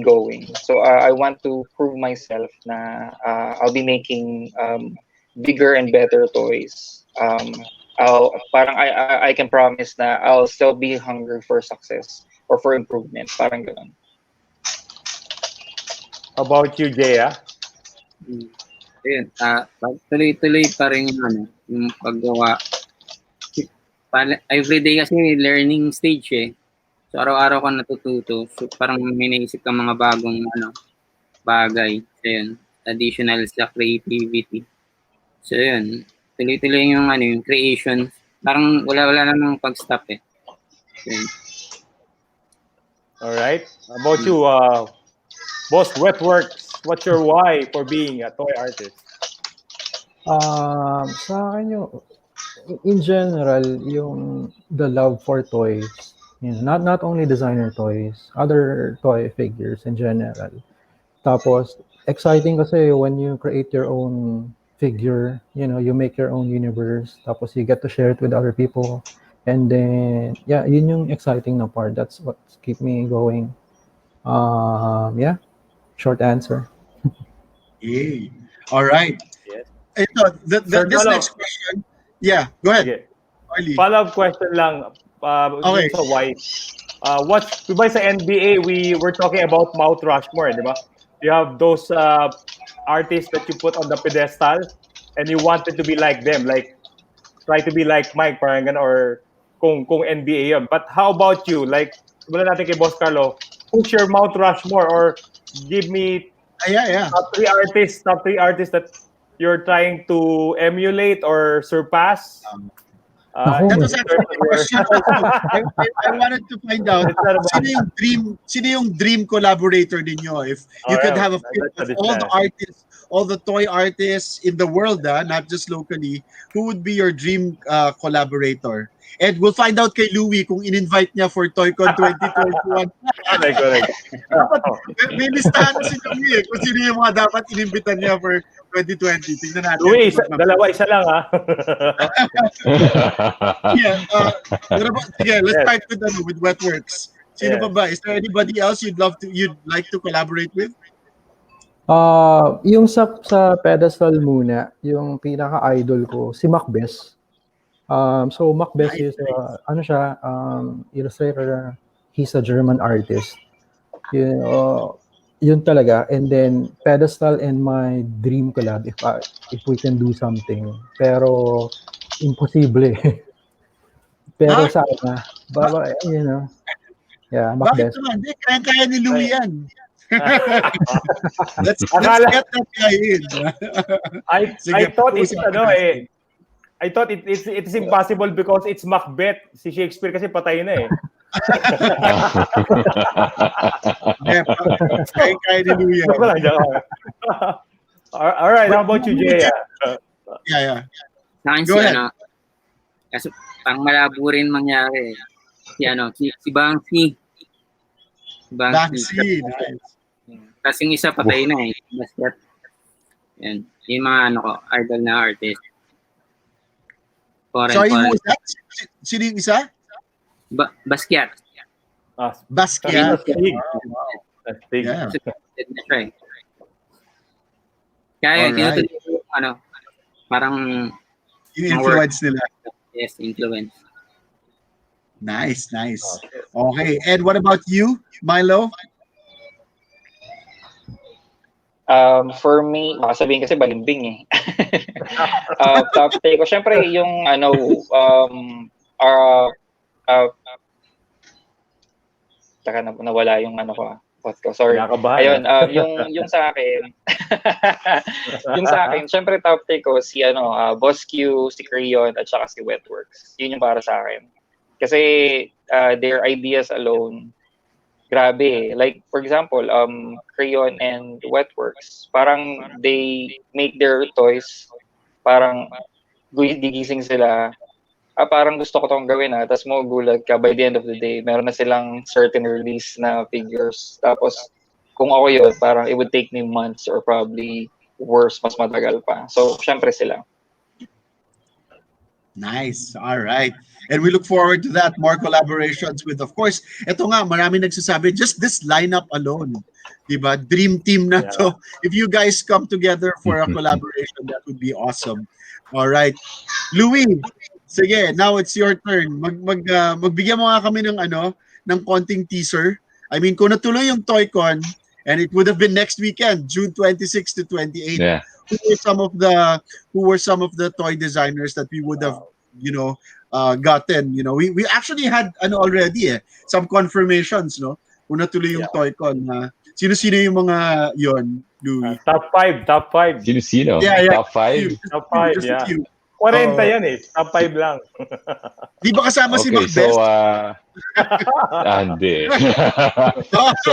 going. So I want to prove myself na I'll be making bigger and better toys. I can promise na I'll still be hungry for success or for improvement. Parang ganun. How about you, JeAA? Ayun, tuloy-tuloy pa rin yung paggawa. Everyday kasi learning stage eh. So araw-araw ka natututo. So parang may naisip ka mga bagong bagay. So yun, additional sa creativity. So yun, tuloy-tuloy yung creation. Parang wala namang pag-stop eh. So, yun. All right. How about you, Boss Wetworks? What's your why for being a toy artist? Sa akin in general, the love for toys, not only designer toys, other toy figures in general. Tapos, exciting kasi when you create your own figure, you make your own universe, tapos you get to share it with other people. And then, yeah, yun yung exciting na part. That's what keep me going. Yeah, short answer. Yay. All right. Yes. Ito, Sir this Carlo. next question. Yeah, go ahead. Okay. Orly. Follow-up question lang. Okay. Sa why. Diba sa NBA, we're talking about Mount Rushmore, di ba? You have those artists that you put on the pedestal and you wanted to be like them, like try to be like Mike, parang ganun, or kung NBA yun. But how about you? Like, wala natin kay Boss Carlo, who's your Mount Rushmore or give me Yeah. top three artists that you're trying to emulate or surpass? Naku, That may- was actually my question also. I wanted to find out It's not about- sino yung dream collaborator ninyo. If you could have a fit Let's of all the understand. artists, all the toy artists in the world, not just locally, who would be your dream collaborator? And we'll find out kay Louie kung in-invite niya for TOYCON 2021. Correct. Dapat, may listahan na si Louie kung sino yung mga dapat inimbitan niya for 2020. Tingnan natin. Louis, dalawa, isa lang ha. Yeah. Sige, let's Yes. start with Wetworks. Sino Yes. pa ba? Is there anybody else you'd like to collaborate with? Yung sa pedestal muna, yung pinaka-idol ko, si Macbeth. So Macbeth Nice, is ano siya, illustrator. He's a German artist. Yun talaga. And then pedestal and my dream collab if we can do something. Pero imposible. Pero sana, yeah, Bakit Macbeth. naman? Hindi, kaya ni Louie yan. let's Akala- get that guy in. I Sige, thought it's pag-usapan ano natin. I thought it's impossible because it's Macbeth. Si Shakespeare kasi patay na eh. Kaya ni Louie yan. Joke lang, joke lang. All right, how about you, Jay? Yeah. Sa akin Go ahead. kasi pang malabo rin mangyari. Si Banksy. Banksy. Nice. Kasi yung isa patay na eh. Basket. Yan. Yung mga idol na artist. Sorry, who was that? Sino yung isa? Basket. Basquiat. Astig. Yeah. Kaya Alright. tinutuloy ko parang Yung influence nila. yes, influence. Nice. Okay, and what about you, Milo? For me, baka sabihin kasi balimbing eh. Top take ko, syempre yung taka na nawala yung what ko, sorry. Kinakabahan. Ayun, yung sa akin. Yung sa akin, syempre top take ko si Boss Q, si Crayon at saka si Wetworks. Yun yung para sa akin. Kasi their ideas alone, grabe. Like for example, Crayon and Wetworks, parang they make their toys, parang gigising sila. Parang gusto ko tong gawin tapos magugulat ka by the end of the day, meron na silang certain release na figures. Tapos kung ako yun, parang it would take me months or probably worse, mas matagal pa. So, syempre sila. Nice. All right. And we look forward to that. More collaborations with, of course, eto nga, marami nagsasabi, just this lineup alone, diba? Dream team na to. If you guys come together for a collaboration, that would be awesome. All right. Louie, sige, now it's your turn. Magbigyan mo nga kami ng konting teaser. I mean, kung natuloy yung TOYCON, and it would have been next weekend, June 26 to 28. Yeah. Who were some of the toy designers that we would have, gotten? We actually had already some confirmations, no? Kung natuloy yung TOYCON. Sino-sino yung mga yon, Louie? Top 5. Sino? Yeah. Top 5? Top 5, Just a yeah. few. 40 yan eh. Top 5 lang. Di ba kasama si Okay, Macbeth? so hindi. So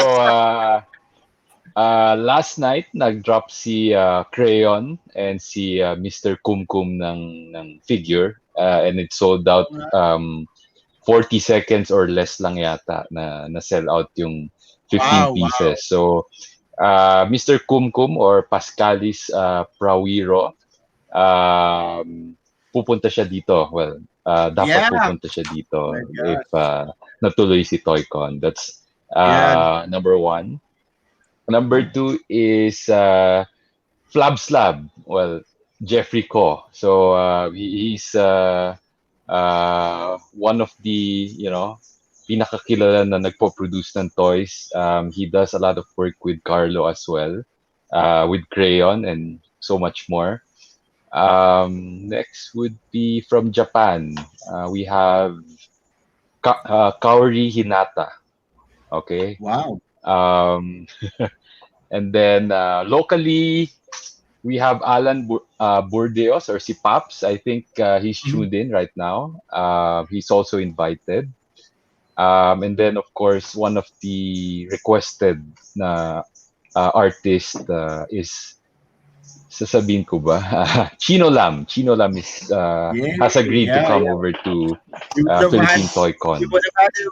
last night nag-drop si Crayon and si Mr. Kumkum ng figure and it sold out 40 seconds or less lang yata na sell out yung 15 pieces. So Mr. Kumkum or Pascalis Prawiro, pupunta siya dito. Well, dapat pupunta siya dito if natuloy si TOYCON. That's number 1. Number 2 is Flab Slab. Well, Jeffrey Ko. So he's one of the, pinakakilala na nagpo-produce ng toys. He does a lot of work with Carlo as well, with Crayon and so much more. Next would be from Japan. We have Kaori Hinata. Okay. Wow. And then locally, We have Alan Burdeos, or si Paps. I think he's tuned in right now. He's also invited. And then, of course, one of the requested na artist is, sasabihin ko ba? Chino Lam. Chino Lam has agreed to come over to You would have had, Philippine TOYCON. you would have had him.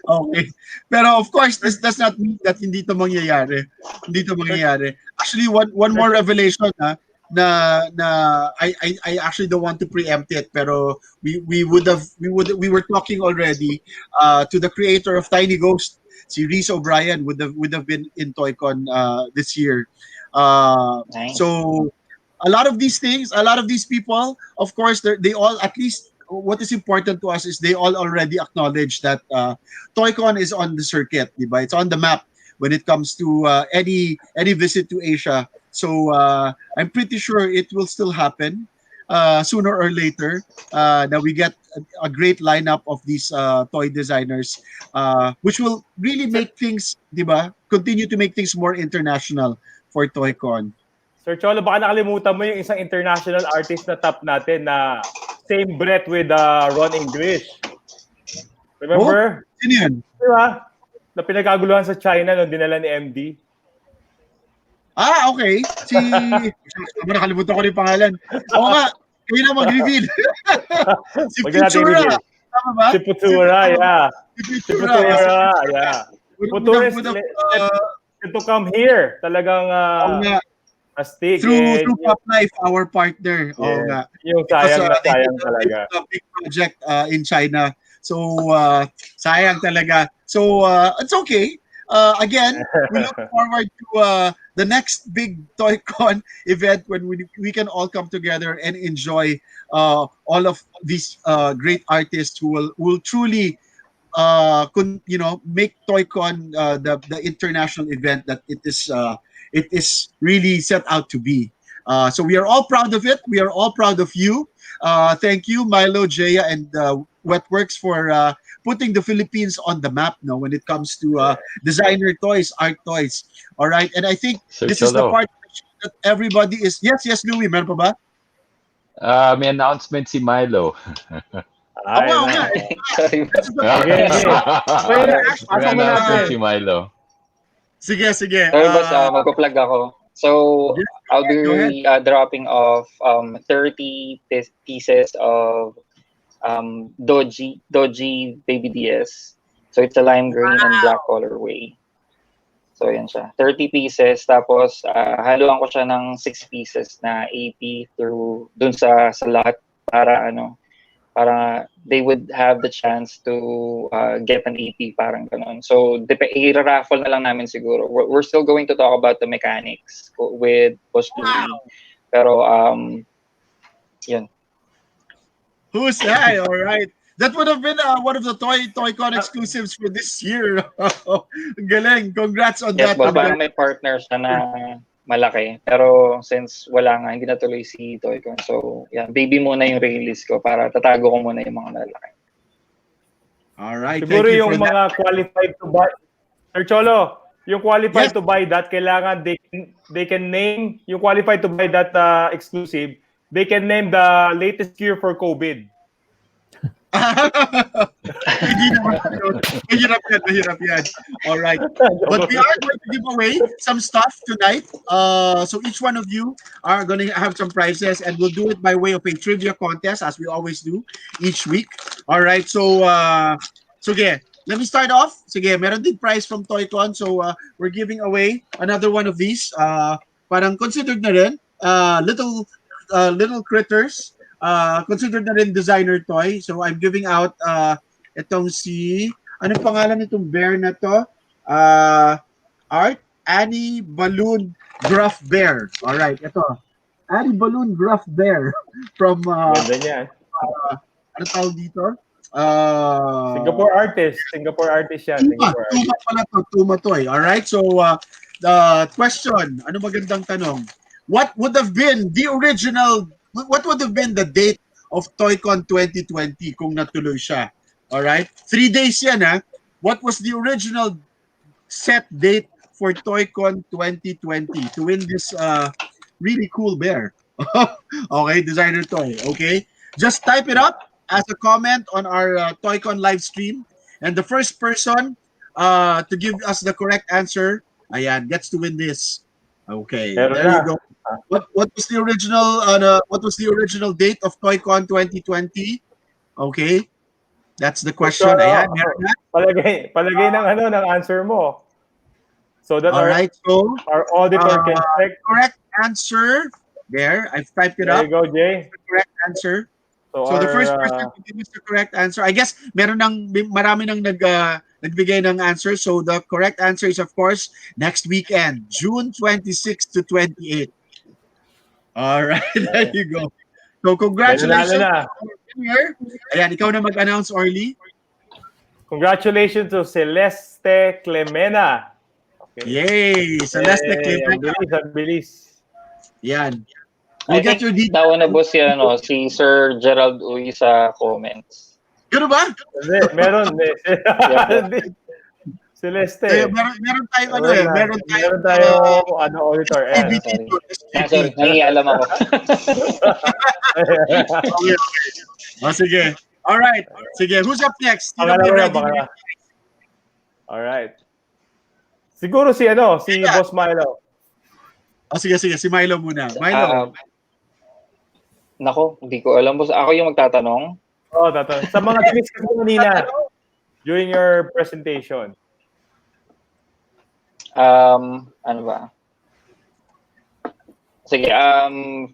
Okay. Pero of course, this does not mean that hindi to mangyayari. Hindi to mangyayari. Actually, one more revelation na I actually don't want to preempt it, pero we were talking already to the creator of Tiny Ghost, si Reese O'Brien would have been in TOYCON this year. Nice. So a lot of these things, a lot of these people, of course, they all, at least what is important to us is they all already acknowledge that TOYCON is on the circuit, diba? It's on the map when it comes to any visit to Asia. So I'm pretty sure it will still happen sooner or later. That we get a great lineup of these toy designers, which will really make things, diba? Continue to make things more international for TOYCON. Sir Cholo, baka nakalimutan mo yung isang international artist na top natin na same breath with Ron English. Remember? Sino yan? Diba? Na pinagkaguluhan sa China nung dinala ni MD. Ah, okay. Si... nakalimutan ko rin yung pangalan. Oo nga, kayo na mag-reveal. Si Futura. Tama ba? Si Futura, yeah. Si Futura, yeah. Futura is to come here. Talagang astig. Through Pop Life, our partner. Yeah. Oo nga. Yung sayang na sayang talaga. It's a big project in China. So, sayang talaga. So, it's okay. Again, we look forward to the next big TOYCON event when we can all come together and enjoy all of these great artists who will truly make TOYCON the international event that it is really set out to be. So we are all proud of it. We are all proud of you. Thank you, Milo, JeAA, and Wetworks for putting the Philippines on the map now when it comes to designer toys, art toys. All right, and I think Sir this is the Cholo. part that everybody is. Yes, Louie, meron pa ba? May announcement si Milo. Ay, Oo na. nga. Sorry. May announcement si Milo. Sige. Sorry, boss, magpa-plug ako. So, I'll be dropping off 30 pieces of Doji Baby DS. So, it's a lime green and black colorway. So, yan siya. 30 pieces. Tapos, haluan ko siya ng 6 pieces na AP dun sa lahat para they would have the chance to get an AP, parang ganun. So, i-raffle na lang namin siguro. We're still going to talk about the mechanics with Boss Louie. Pero, yun. Who's that? All right. That would have been one of the TOYCON exclusives for this year. Galing. Congrats on Yes, that. boss. Parang may partner siya na malaki. Pero since wala nga, hindi natuloy si TOYCON. So, yeah, baby muna yung release ko para tatago ko muna yung mga malaki. All right. Siguro Thank you yung for mga that. qualified to buy. Sir Cholo, yung qualified Yes. to buy that, kailangan they can name, yung qualified to buy that exclusive, they can name the latest cure for COVID. Hindi naman yun. Mahirap yan. All right. But we are going to give away some stuff tonight. So each one of you are going to have some prizes, and we'll do it by way of a trivia contest, as we always do each week. All right. So, sige, let me start off. Sige, meron din prize from TOYCON. So we're giving away another one of these. Parang considered na rin. Little critters. Considered na rin designer toy. So I'm giving out itong anong pangalan nitong bear na to? Art Annie Balloon Gruff Bear. All right, ito. Annie Balloon Gruff Bear from Ganda niyan. ano tawag dito? Singapore artist yan. Tuma pala to, Tuma Toy. All right. So the question, ano magandang tanong? What would have been the date of TOYCON 2020 kung natuloy siya? All right? 3 days yan, ha? What was the original set date for TOYCON 2020 to win this really cool bear. Okay, designer toy. Okay, just type it up as a comment on our TOYCON live stream, and the first person to give us the correct answer, ayan, gets to win this. Okay, Meron there you na. go. What was the original what was the original date of TOYCON 2020? Okay, that's the So, question. Ayan, meron na. palagay ng answer mo. So that All right, so our auditor can check. correct answer there. I've typed it There up. you go, Jay. Correct answer. So, So the first our person to give us the correct answer, I guess marami nang nagbigay ng answer. So the correct answer is of course next weekend, June 26 to 28. All right, there you go. So Mananalo congratulations na. to our winner. Ayan, ikaw na mag-announce, Orly. Congratulations to Celeste Clemena. Okay. Yay! Celeste Ang Clemena. bilis, ang bilis. Yan. I We'll get think your details. nauna boss si Sir Gerald Uy sa comments. Ganun ba? Hindi, meron. Celeste. Meron tayong meron tayong auditor. Sorry. Sorry, nangialam ako. Okay. Oh, sige. All right. Sige, who's up next? Sino Baka may na, ready? baka. Alright. Siguro si Boss Milo. Oh, sige, si Milo muna. Milo. Nako, hindi ko alam boss. Ako yung magtatanong. Oh, tatanong. Sa mga discuss ko kanina during your presentation. Ano ba? Sige,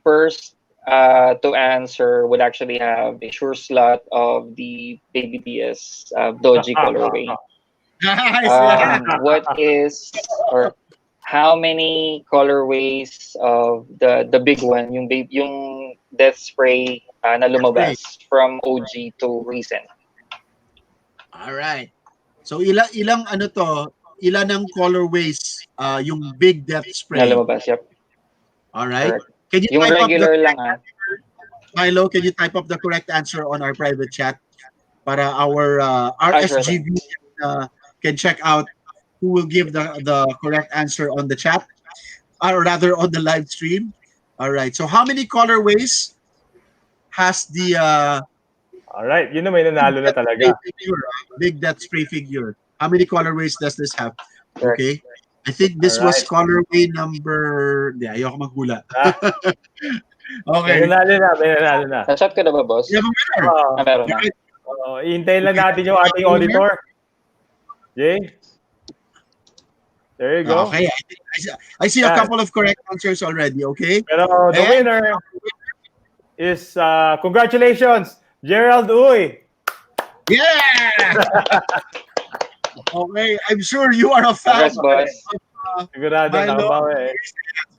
first to answer would actually have a sure slot of the Baby BS Doji colorway. Nice. What is or how many colorways of the big one, yung death spray na lumabas from OG to recent? All right. So ilang ano to? Ilan ng colorways yung big death spray? Na lumabas, yep. All right. Correct. Can you Yung type regular up lang Milo, can you type up the correct answer on our private chat para our RSGV can check out who will give the correct answer on the chat or rather on the live stream. All right. So how many colorways has the Alright, yun na may nanalo na talaga. big death spray figure? How many colorways does this have? Correct. Okay. I think this was colorway number... Hindi, ayoko maghula. Okay. May nanalo na. Na-chat ka na ba, boss? You have a winner. Meron na. Iintayin lang natin yung ating auditor. Jay? There you go. Okay. I see a couple of correct answers already, okay? Pero the winner is, congratulations, Gerald Uy. Yeah! Okay, I'm sure you are a fan Yes, boss. of Sigurado Milo, eh.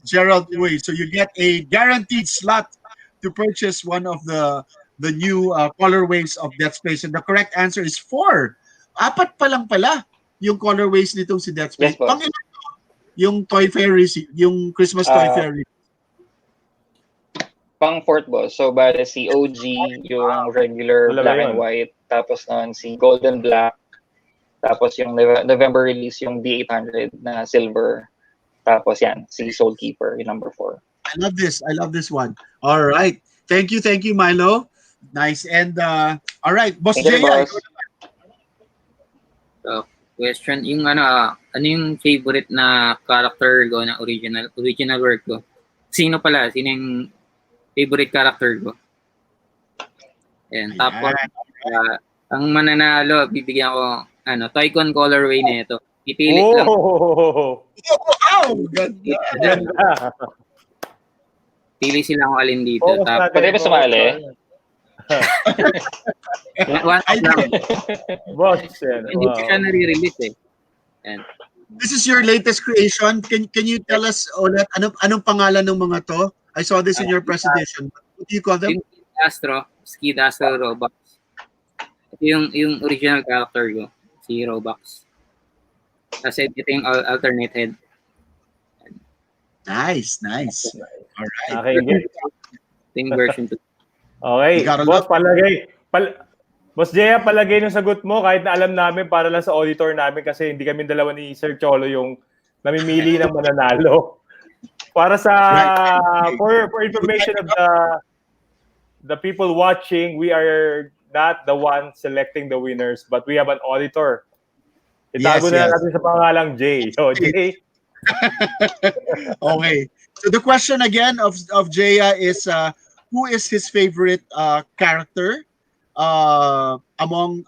Gerald Uy. So you get a guaranteed slot to purchase one of the new colorways of Death Space. And the correct answer is 4. 4 pa lang pala yung colorways nitong si Death Space. Yes, boss. Yung Toy Fairy, yung Christmas Toy Fairy. Pang fourth, boss. So, bale si OG, yung regular black and white. Tapos noon si Golden Black. Tapos yung November release, yung D800 na silver. Tapos yan, si Soul Keeper, yung number 4. I love this one. All right. Thank you, Milo. Nice. And all right, Boss JeAA. So, question, yung ano yung favorite na character ko na original work ko? Sino yung favorite character ko? Ayan. Tapos, ang mananalo, bibigyan ko, TOYCON colorway na ito. Pipili lang. Wow! Ganda. Pili sila kung alin dito. Pwede ba sumali? One lang. Boss, Hindi ko siya nare-release eh. And, This is your latest creation. Can you tell us ulit anong pangalan ng mga to? I saw this in your presentation. What do you call them? Skid Astro Robux. Ito yung original character ko, si Robux. Kasi ito yung alternate head. Nice. All right. Okay. Yung version 2. Okay. Boss, Boss JeAA, palagay ng sagot mo kahit na alam namin para lang sa auditor namin kasi hindi kami dalawa ni Sir Cholo yung namimili ng mananalo. Para sa Right. for information of the people watching, we are not the one selecting the winners, but we have an auditor. Itago Yes, na yes. natin sa pangalang Jay. So, Jay, Okay. So the question again of JeAA is who is his favorite character among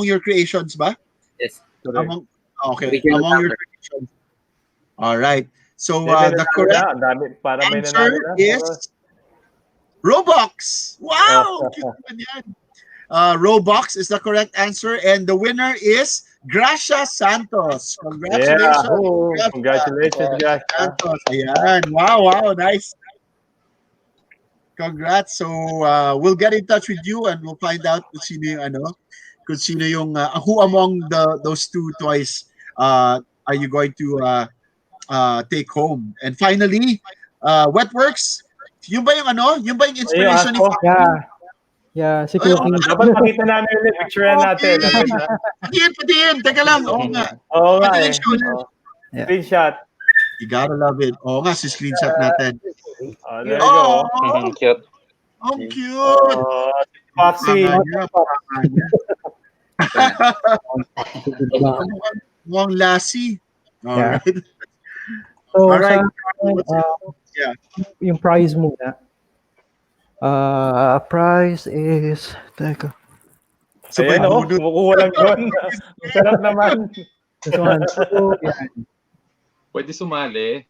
your creations ba? Yes. Among okay, Original among your cover. creations. All right. So may the nanalo correct na. Ang dami. Para may answer nanalo na. is Roblox. Wow! Cute naman yan. Roblox is the correct answer, and the winner is Gracia Santos. Yeah. Congratulations, Oh, Gracia congratulations, guys. Santos. Ayan. Wow, nice. Congrats. So we'll get in touch with you and we'll find out kung sino yung who among those two toys are you going to take home. And finally, Wetworks, yung ba yung inspiration ni Ako. Yeah, si Ay, Cookie. Dapat makita namin ulit. Picture natin. Patiin. Teka lang. Oo nga. Oo nga Patingin eh. siya ulit. Yeah. Screenshot. You gotta love it. Oo nga, si screenshot natin. There you go. Cute. Ang cute. Foxy. Paranganya. Mukhang lassie. Yeah. Alright. So, Alright. sa, yung prize muna. Prize is, teka, Sabay Ayan o, bunot. kumukuha lang yun. Ang sarap naman. this one. So, yan. Pwede sumali.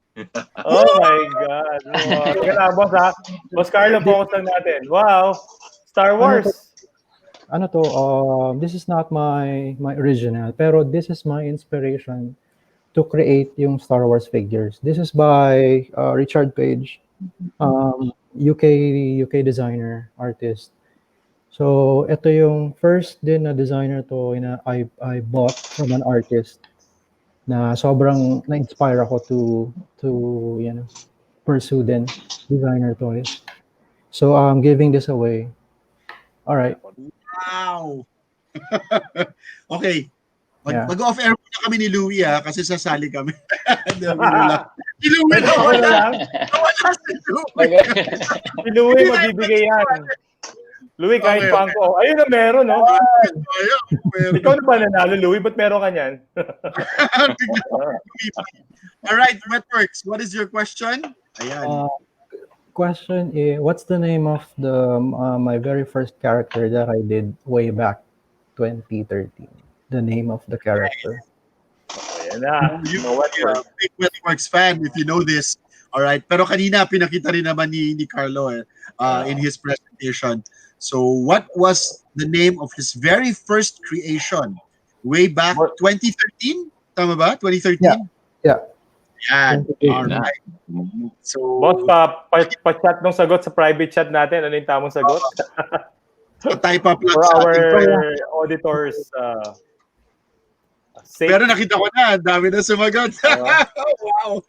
Oh my God. Wow. Teka lang, boss ha. Boss Carlo, focus lang natin. Wow. Star Wars. This is not my original, pero this is my inspiration to create yung Star Wars figures. This is by Richard Page, UK designer, artist. So, ito yung first din na designer to na I bought from an artist na sobrang na-inspire ako to pursue din designer toys. So, I'm giving this away. All right. Wow. Okay. Yeah. Mag-off air muna kami ni Louie kasi sasali kami. Si Louie Wala lang. nawala si Louie. Si Louie, mabibigay yan. Louie, kahit Okay, pangko. Ayun na meron, no? Ayun, Ikaw na ba nanalo, Louie? Ba't meron ka niyan? All right, Wetworks, what is your question? Ayan. Question is, what's the name of the my very first character that I did way back 2013? The name of the character. Ayan na. You're a big Wetworks fan if you know this. All right. Pero kanina pinakita rin naman ni Carlo in his presentation. So what was the name of his very first creation way back 2013? Tama ba? 2013? Yeah. Yan. All right. So Boss, pa-chat nung sagot sa private chat natin. Ano yung tamang sagot? type up lang For sa our ating auditors. Sake. Pero nakita ko na, ang dami na sumagot. Wow.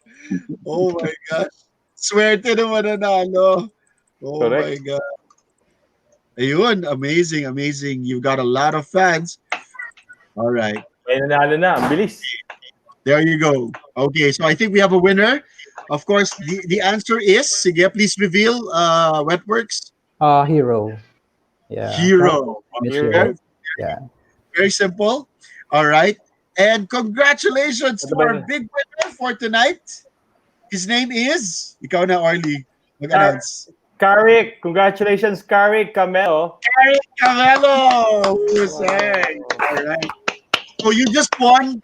Oh my God. Swerte naman nanalo. Oh Correct. my God. Ayun, amazing. You've got a lot of fans. All right. May nanalo na. Ang bilis. There you go. Okay, so I think we have a winner. Of course, the answer is, sige, please reveal Wetworks. Hero. Yeah. Hero. Hero. Yeah. Very simple. All right. And congratulations to our big winner for tonight. His name is, ikaw na, Arlie. Mag-announce. Carrick. Congratulations, Carrick Camelo. Carrick Camelo. Hussein. All right. So you just won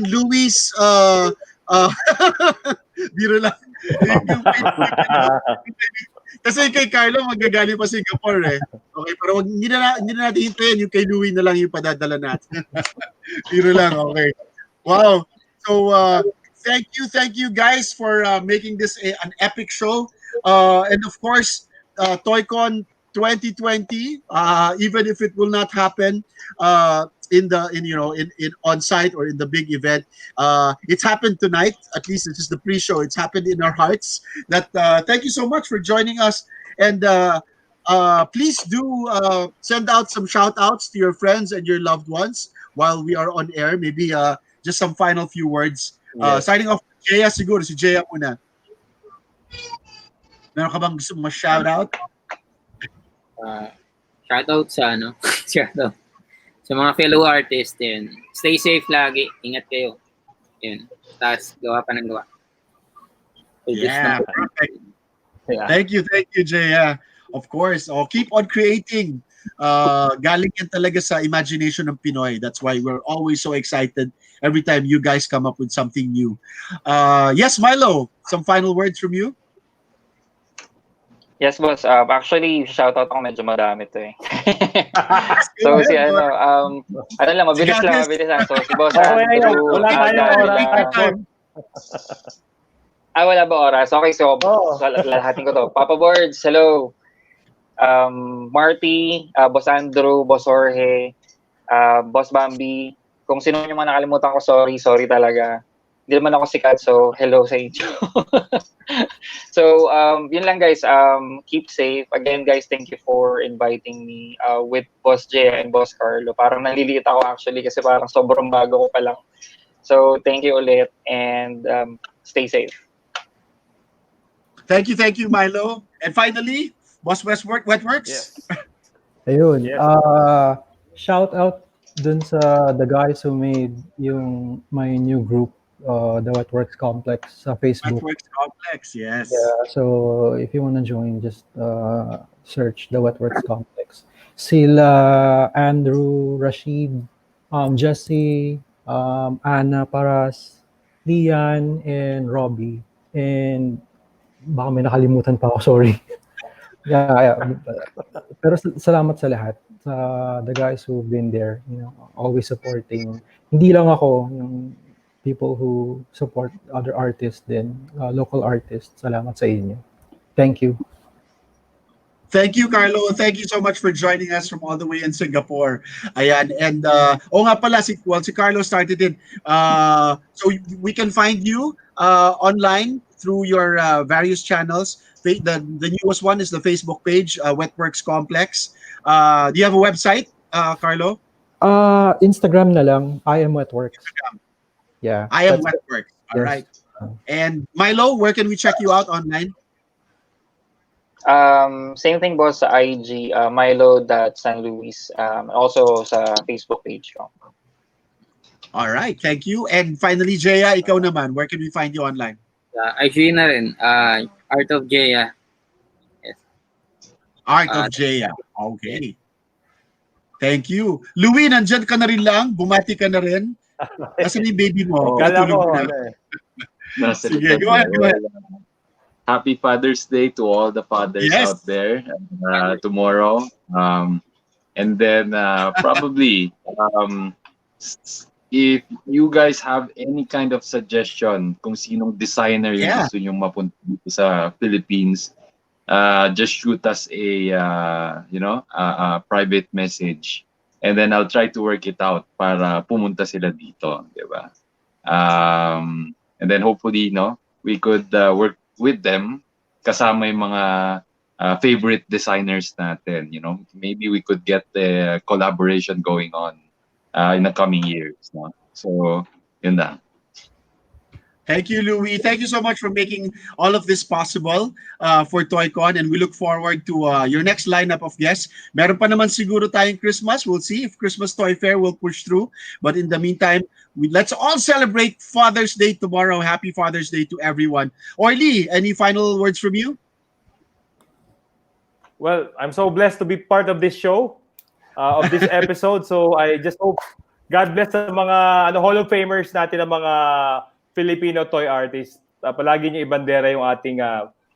Louis biro lang. Kasi kay Carlo magagaling pa Singapore eh. Okay, pero hindi na natin hintayin yung kay Louis na lang yung padadala natin. Biro lang, okay. Wow. So thank you guys for making this an epic show. And of course, TOYCON 2020, even if it will not happen in on site or in the big event, it's happened tonight. At least this is the pre-show. It's happened in our hearts. That thank you so much for joining us, and please do send out some shout outs to your friends and your loved ones while we are on air. Maybe just some final few words. Yes. Starting off with JeAA siguro. Si JeAA muna. Meron ka bang gusto mo shout out? Shoutout sa shoutout sa mga fellow artists din. Stay safe lagi. Ingat kayo. Yun. Tapos gawa pa ng gawa. Yeah, perfect. Yeah. Thank you, JeAA. Of course. Keep on creating. Galing yan talaga sa imagination ng Pinoy. That's why we're always so excited every time you guys come up with something new. Yes, Milo, some final words from you? Yes, boss. Actually, shoutout ako medyo madami to eh. So, si mabilis lang. So, si Boss Andrew, Wala tayong oras. wala ba oras? Okay, so, lahatin ko to. Papa Boards, hello. Marty, Boss Andrew, Boss Jorge, Boss Bambi. Kung sino yung mga nakalimutan ko, sorry talaga. Hindi naman ako sikat, so hello sa inyo. So, yun lang guys. Keep safe. Again, guys, thank you for inviting me with Boss JeAA and Boss Carlo. Parang naliliit ako actually kasi parang sobrang bago ko pa lang. So, thank you ulit and stay safe. Thank you, Milo. And finally, Boss Wetworks. Yes. Ayun. Yes. Shout out dun sa the guys who made my new group, the Wetworks Complex sa Facebook. Wetworks Complex, yes. Yeah, so if you wanna join, just search the Wetworks Complex. Sila Andrew, Rashid, Jesse, Anna Paras, Lian, and Robbie. And baka may nakalimutan pa ako, sorry. Yeah. Pero salamat sa lahat. Sa the guys who've been there, always supporting. Hindi lang ako, yung people who support other artists din, local artists. Salamat sa inyo. Thank you. Thank you, Carlo. Thank you so much for joining us from all the way in Singapore. Ayan. And, nga pala, si Carlo started in. So we can find you online through your various channels. The newest one is the Facebook page, Wetworks Complex. Do you have a website, Carlo? Instagram na lang. I am Wetworks. Instagram. Yeah. I am Wetworks. All right. And Milo, where can we check you out online? Same thing, boss, sa IG, Milo.San also sa Facebook page ko. All right, thank you. And finally, JeAA, ikaw naman, where can we find you online? IG na rin. Art of JeAA. Yes. Art of JeAA. Okay. Thank you. Louie, nandyan ka na rin lang. Bumati ka na rin. Nasaan yung baby mo? Kala Patulog ko. na. Sige, go ahead. Happy Father's Day to all the fathers out there tomorrow. And then probably if you guys have any kind of suggestion kung sinong designer yung gusto nyong mapunta dito sa Philippines, just shoot us a private message. And then I'll try to work it out para pumunta sila dito, di ba? And then hopefully, we could work with them kasama yung mga favorite designers natin. Maybe we could get the collaboration going on in the coming years. So, yun na. Thank you, Louie. Thank you so much for making all of this possible for TOYCON, and we look forward to your next lineup of guests. Meron pa naman siguro tayong Christmas. We'll see if Christmas Toy Fair will push through. But in the meantime, let's all celebrate Father's Day tomorrow. Happy Father's Day to everyone. Orly, any final words from you? Well, I'm so blessed to be part of this show, of this episode. So I just hope God bless sa mga Hall of Famers natin, ng mga Filipino toy artists. Palagi niyo ibandera yung ating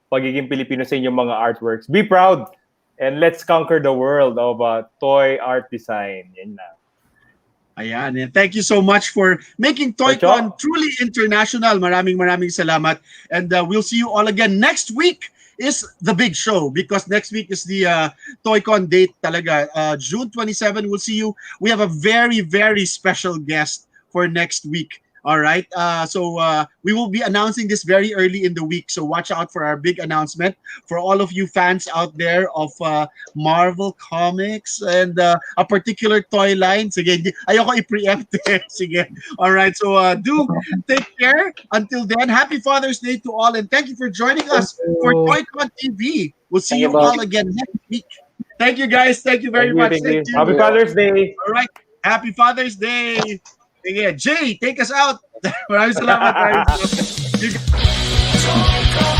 pagiging Pilipino sa inyong mga artworks. Be proud and let's conquer the world of toy art design. Yan na. Ayan. And thank you so much for making TOYCON truly international. Maraming salamat. And we'll see you all again. Next week is the big show because next week is the TOYCON date talaga. June 27, we'll see you. We have a very, very special guest for next week. All right. So we will be announcing this very early in the week. So watch out for our big announcement for all of you fans out there of Marvel Comics and a particular toy line. Sige, ayoko i-preempt. Sige. All right. So do take care. Until then, happy Father's Day to all. And thank you for joining us for So, TOYCON TV. We'll see Thank you, you boss. all again next week. Thank you, guys. Thank you very Thank you, much. thank you. Thank you. Happy Father's Day. All right. Happy Father's Day. Sige, Jay, take us out. Maraming salamat. Maraming salamat. You guys-